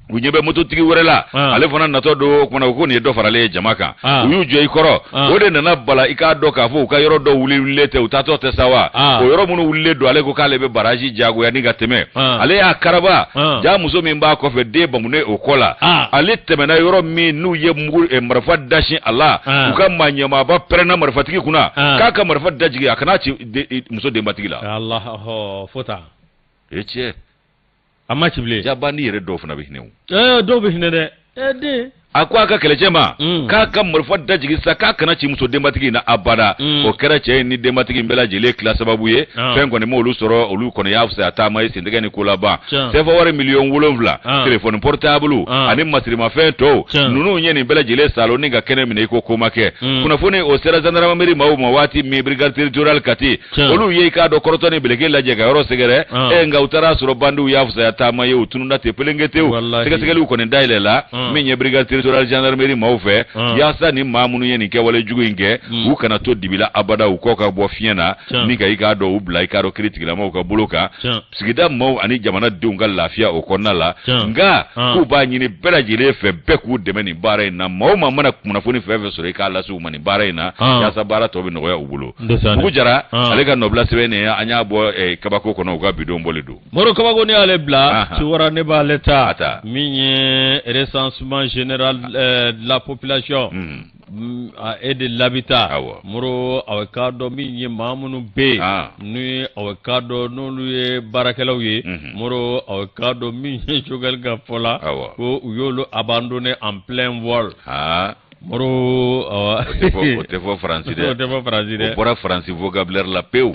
Speaker 2: unyebe moto tigi werela ale fana nato do kuma ko ni do farale jamaka uyu je ikoro ode na bala ika do ka fu ka yoro do wulilete utato te sawa o yoro munu wulile do ale ko kale be baraji jago ya niga teme ale akaraba ja muso min ba ko fe de bamune okola ale teme na yoro mi nu ye mugul e marfa dashi Allah uka manyama ba prena marfa tigi kuna kaka marfa daji akana ci muso de matigila
Speaker 1: Allah ho fota
Speaker 2: eche
Speaker 1: amma cible
Speaker 2: jabani yere do funa bihnewu
Speaker 1: do bihne de de
Speaker 2: akwa ka kelejema ka murfa da jigi saka kana ci muso dematigi na abada o kera ce ni dematigi mbela jele class babu ye fengo ne mo lu soro olu kono ya fusa ata mai sindega ni kula ba se fa wari million wolonvla telephone portable ani masiri ma fento nunu nye ni mbela jele salo ni ga kene mine ko koma ke kuna fone o sera zanara meri mawu mawati mi brigade territorial kati olu ye ka do korto ni belege la jega oro segere e nga utara soro bandu ya fusa ata mai utunu na te pelengete u sega lu kono ndaile la mi nye brigade territorial gendarmerie maufe yasa ni mamunu ye ni ke wale jugu inge u kana to dibila abada u koka bo fiena ni ga iga do u bla ika do critique la mau ka buluka sigida mau ani jamana dunga lafia o konnala nga ku ba nyini bela jile fe be ku de meni bare na mau mamana kuna funi fe sore ka la su mani bare na yasa bara to bi no ya ubulo ku jara ale ga no bla sene anya bo kabako kono ga bido mbolido
Speaker 1: moro kabako ni ale bla ci wara ne ba leta minye recensement général de la population et de l'habitat moro awakado minye mamunu be ni awakado nolu ye barakelaw ye moro awakado minye jogal ga fola ko uyolo abandonné en plein vol moro
Speaker 2: o te fo français de o bora français vocabulaire la peu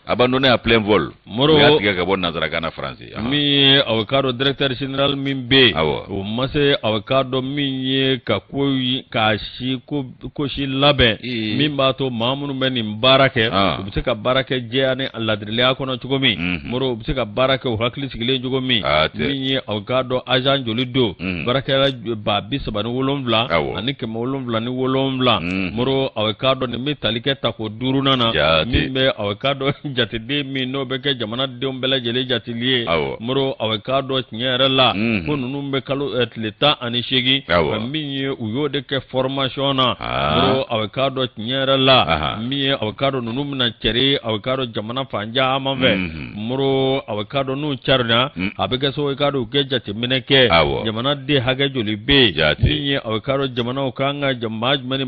Speaker 2: abandonné à plein vol
Speaker 1: moro
Speaker 2: ya tiga gabon nazara kana français
Speaker 1: mi avocado directeur général min be o mase avocado min ye ka koyi ka shi ko shi labe min ba to mamunu men barake o bi ka barake je ani alladrile akono chugo mi moro bi ka barake o hakli sigile chugo mi min ye avocado agent jolido barake la ba bisabani wolomvla ani ke wolomvla ni wolomvla moro avocado ni metalike ta ko durunana min be avocado jati de mi no be ke jamana de ombela jele jati liye moro avocado nyere la kunu be kalo leta ani shegi mi uyo de ke formation na moro avocado nyere la mi avocado nunu na chere avocado jamana fanja amave moro avocado nu charna abeke so avocado ke jati mineke jamana de hage joli be mi avocado jamana okanga jamaj mani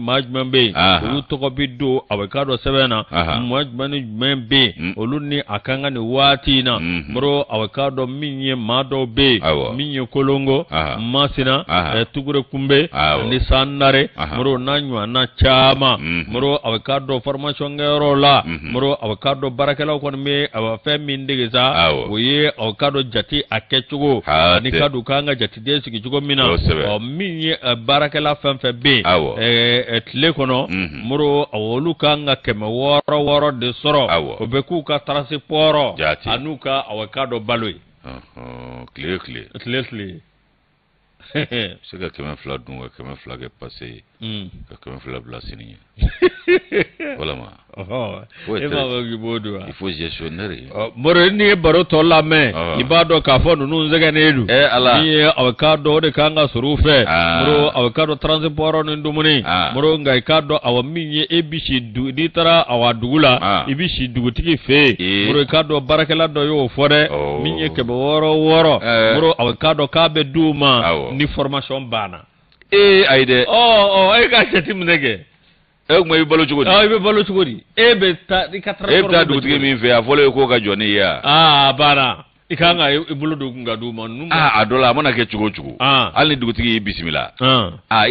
Speaker 1: be uyu to bido avocado sebena mani membe oluni akanga ni wati na mro avocado minye mado be minye kolongo masina tugure kumbe ni sandare mro nanywa na chama mro avocado formation ngero la mro avocado barakela ko me awafe mindigeza oye avocado jati akechugo ni kadu kanga jati desi kichugo mina minye barakela fanfe be etle kono mro awolu kanga keme woro de soro obeku ka transport anuka avocado baloi clearly
Speaker 2: c'est que même flag nous que même flag est passé que même flag blasini voilà ma Il faut gestionner.
Speaker 1: Moro ni baro to la me ibado ka fo nunu nzega nedu ni avocado de kanga surufe moro avocado transport no ndumuni moro ngai kado awaminye ebishi du ditara awadugula ibishi dugutiki fe moro kado barakela do yo fore minye ke woro moro avocado ka be duma ni formation bana
Speaker 2: aide
Speaker 1: ay ka chetim nege
Speaker 2: mo balo chugodi
Speaker 1: be balo chugodi be ta di
Speaker 2: transport ta dugutiki min fe afole ko ka joni ya
Speaker 1: bana ikanga ibulu dugunga duma numba
Speaker 2: adola mona ke chugo ali dugutiki bismillah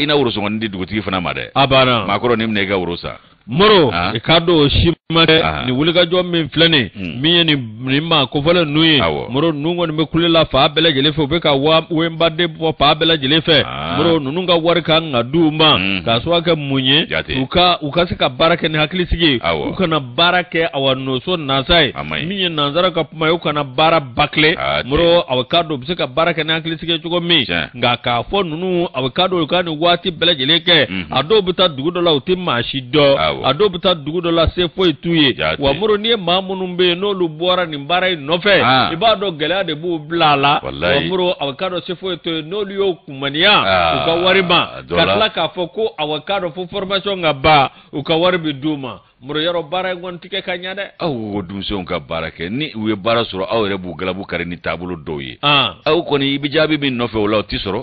Speaker 2: ina uruso ngondi dugutiki fana made
Speaker 1: bana
Speaker 2: makoro nimne ga urusa
Speaker 1: moro ikado shimake ni wuliga jom min flani miye ni ma ko fala nuyi moro nungo ni mekulela fa bela jelefe obeka wemba de fa bela jelefe moro nununga warka ngaduma kaswa ke munye ukasika barake ni hakili sigi ukana barake awano so nasai miye nanzara ka puma ukana bara bakle moro avocado bisika barake ni hakili sigi chugo mi nga ka fo nunu avocado ukani wati bela jeleke ado buta dugudola utima shido ado buta dugudola sefo ituye wa muro ni mamunumbe no lubora ni mbara inofe ibado gela de bu blala wa muro avocado sefo ituye no liyo kumania ukawariba katla ka foko avocado fo formation ngaba ukawaribi duma muro yaro bara ngon tike kanyade
Speaker 2: aw dunso nka barake ni we bara soro aw rebu galabu kare ni tabulu doyi aw koni ibijabi bin nofe wala tisoro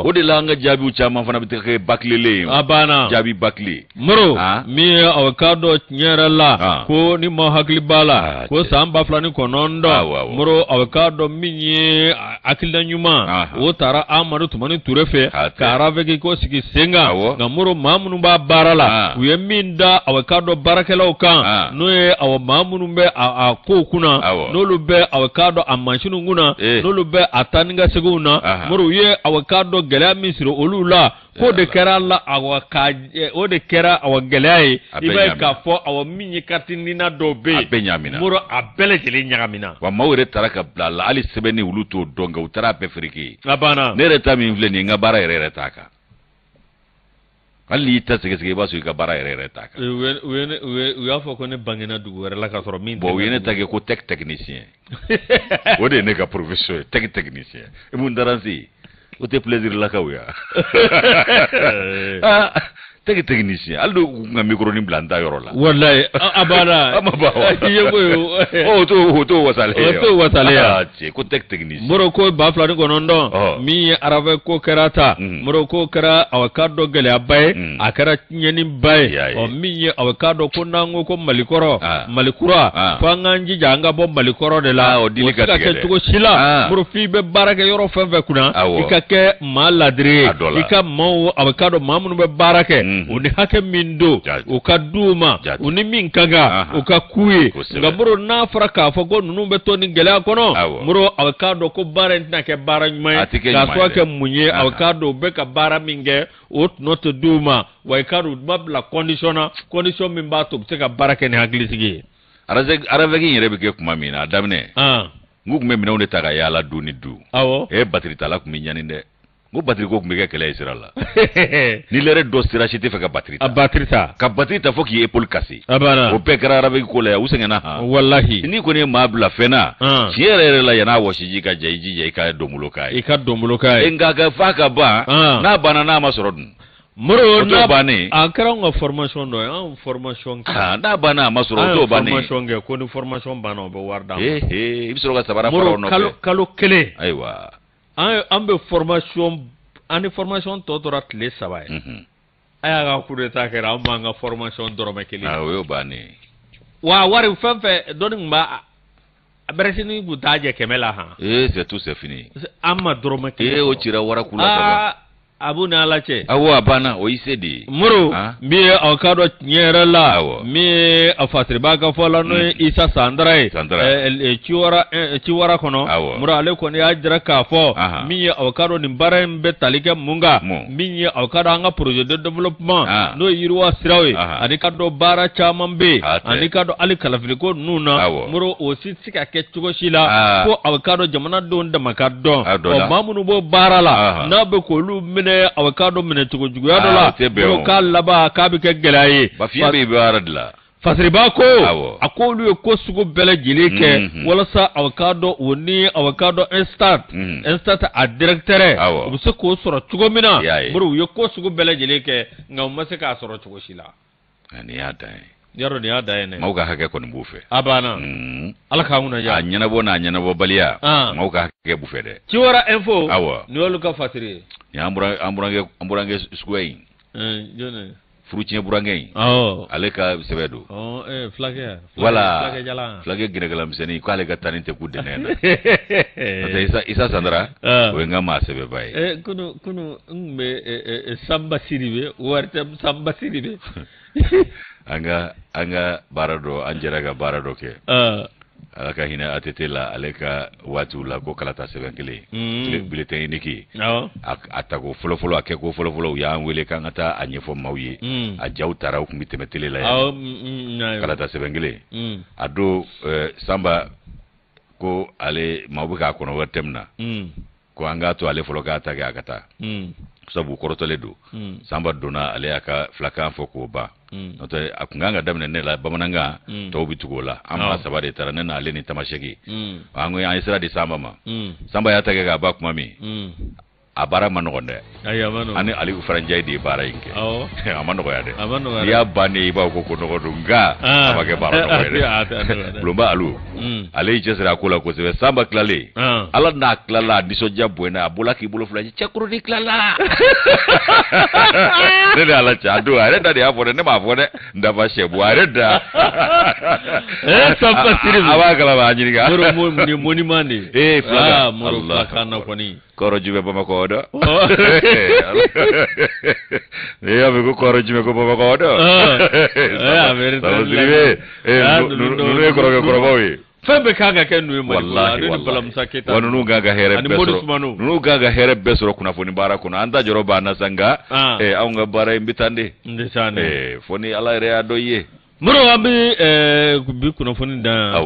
Speaker 2: o de la nga jabi u chama fana bitike baklele
Speaker 1: abana
Speaker 2: jabi bakli
Speaker 1: muro mi avocado nyera la ko ni mo hakli bala ko samba flani konondo muro avocado minye akilda nyuma o tara amaru tumani turefe karavege ko sigi senga nga muro mamunu ba barala we minda avocado barakelaw kan no ye aw mamunu be a ko kuna no lu be avocado a machine nguna no lu be ataninga seguna muru ye avocado gela misiro olula ko de kera la awaka o de kera aw gelai ibe ka fo aw minyi katinina do be muru abele jeli nyagamina
Speaker 2: wa mawre taraka blala ali sebeni uluto donga utara pe friki
Speaker 1: abana
Speaker 2: nere tami mvleni ngabara rere taka ali tasige basu ka bara rere taka
Speaker 1: we afo ko ne bangena dugu wera la ka soro min
Speaker 2: bo wene tage ko technicien o de ne ka professeur technicien e mun daransi o te plaisir la ka wuya technicien aldo nga micro ni blanda yoro la
Speaker 1: wallahi abana
Speaker 2: amabawa yego to wasale ya ko technicien
Speaker 1: moro ko ba flani ko nondo mi arave ko karata moro ko kara avocado gele abay akara nyeni bay o mi avocado ko nango ko malikura fanganji janga bo malikoro de la o dilika ke tugo sila moro fi be baraka yoro fenfe kuna ikake maladre ika mo avocado mamunu be barake uni hake mindo ukaduma uni minkaga ukakuye ngaburo na fraka fago nunumbe to ni gele akono muro avocado ko barent na ke baranyma kaswa ke munye avocado be ka bara minge ot not duma wa ikaru mabla condition min bato te ka barake ni haglisigi
Speaker 2: aravegi yere be ke kuma mina damne ngukume mina unde taga yala duni du batterie tala kuminyani de ngo batterie ko kumege kele isirala ni lere do sira chete fe ka batterie ta foki épaule cassée
Speaker 1: abana
Speaker 2: o pe kara arabe ko le usengena
Speaker 1: wallahi
Speaker 2: ni ko ne mabla fena chiere la yana woshiji ka jaiji ka domulo kai engaga faka ba na bana na masorodun
Speaker 1: muro na bane akara ngo formation do formation
Speaker 2: na bana masoro to bane
Speaker 1: formation ge ko ni formation bana be warda
Speaker 2: ibisoro ga sabara faro no
Speaker 1: kalo kele
Speaker 2: aywa
Speaker 1: ambe formation ani formation to dorat le sabay aya ga kude ta kera manga formation dorome kele
Speaker 2: we bane
Speaker 1: wa wari fanfe doning ba aberesini butaje kemela ha
Speaker 2: c'est tout c'est fini
Speaker 1: amma dorome kele
Speaker 2: o chira wara kula saba
Speaker 1: abu na alache
Speaker 2: awo bana o isedi
Speaker 1: muru mi avocado nyera la mi afatri baga fola no isa sandrai chiwara kono muru ale ko ne ajra ka fo mi avocado ni barambe talike munga mi avocado anga projet de développement no yirwa sirawe adika do bara chamambe adika do ali kalafiko nuna muru o sitsika ke chugo shila ko avocado jamana don da makadon o mamunu bo barala na be ko lu avocado mine tugo jugo ya dola ko kala ba ka bi ke gelaye
Speaker 2: ba fiye be baradla
Speaker 1: fasiriba ko a ko olu ye ko sugu bɛɛ lajɛlen kɛ walasa avocado o ni avocado instant a directeur u bɛ se k'o sɔrɔ cogo min na bari u ye ko sugu bɛɛ lajɛlen kɛ nka u ma se k'a sɔrɔ cogo si la
Speaker 2: ni y'a dan ye
Speaker 1: yɔrɔ nin y'a dan ye dɛ
Speaker 2: maaw ka hakɛ kɔni b'u fɛ
Speaker 1: a banna ala k'an kunna ja
Speaker 2: a ɲɛnabɔ n'a ɲɛnabɔbaliya maaw ka hakɛ b'u fɛ dɛ
Speaker 1: ci wɛrɛ info ni y'olu ka fasiri
Speaker 2: ye an burankɛ suguya in
Speaker 1: jɔnni
Speaker 2: furuciyɛn burankɛ in ale ka sɛbɛ don
Speaker 1: fulakɛ
Speaker 2: wala fulakɛ gɛrɛgɛlamisɛnnin k'ale ka taa ni tɛ ku dɛnɛ na parce que Isa Sandara o ye n ka maa sɛbɛba ye
Speaker 1: kunu n tun bɛ Samba Sidibe wari tɛ Samba Sidibe
Speaker 2: an ka baara dɔ an jɛra ka baara dɔ kɛ ala ka hinɛ ATT la ale ka waatiw la ko kalata sɛbɛn kelen bulletin unique a tago fɔlɔfɔlɔ a kɛ ko fɔlɔfɔlɔ u y'an wele k'an ka taa a ɲɛfɔ maaw ye a jaw taara u tun bɛ tɛmɛ tele la yan kalata sɛbɛn kelen a don Samba ko ale maaw bɛ k'a kɔnɔ wari tɛ min na ko an k'a to ale fɔlɔ k'a ta kɛ a ka taa sabu kɔrɔtɔlen don Samba donna ale y'a ka filakan fɔ k'o ban n'o tɛ a kun kan ka daminɛ ne la bamanankan tɔw bɛ tugu o la an maa saba de taara ne n'ale ni Tamasɛki an ye sira di Samba ma Samba y'a ta kɛ k'a ba kuma min a baara ma nɔgɔn dɛ ani Alifu Faranjayi de ye baara in kɛ a ma nɔgɔya dɛ n'i y'a bannen i b'a fɔ ko nɔgɔ don nka a ma kɛ baara nɔgɔ ye dɛ bulonba Alu ale y'i cɛsiri a ko la kosɛbɛ Samba tilalen ala n'a tilala a nisɔndiya bonyana a bɔra k'i bolo fila cɛkuruni tilala ne de ala cɛ a don a yɛrɛ da de y'a fɔ dɛ ne m'a fɔ dɛ n dafa sɛbu a yɛrɛ da
Speaker 1: Samba Sidibe
Speaker 2: a b'a kalama a ɲininka
Speaker 1: monument de filakan na kɔni
Speaker 2: kɔrɔ ju bɛ Bamakɔ dɔ ne y'a mɛn ko kɔrɔ ju bɛ ko Bamakɔ dɔ ninnu ye kɔrɔkɛkɔrɔbaw ye
Speaker 1: fɛn bɛɛ kan ka kɛ ninnu ye walahi
Speaker 2: wa ninnu kan ka hɛrɛ bɛɛ sɔrɔ ninnu kan ka hɛrɛ bɛɛ sɔrɔ kunnafoni baara kɔnɔ an ta jɔrɔ b'an na sa nka anw ka baara in bɛ tan de fo ni ala yɛrɛ y'a dɔn i ye
Speaker 1: Moro an bɛ bi kunnafoni dan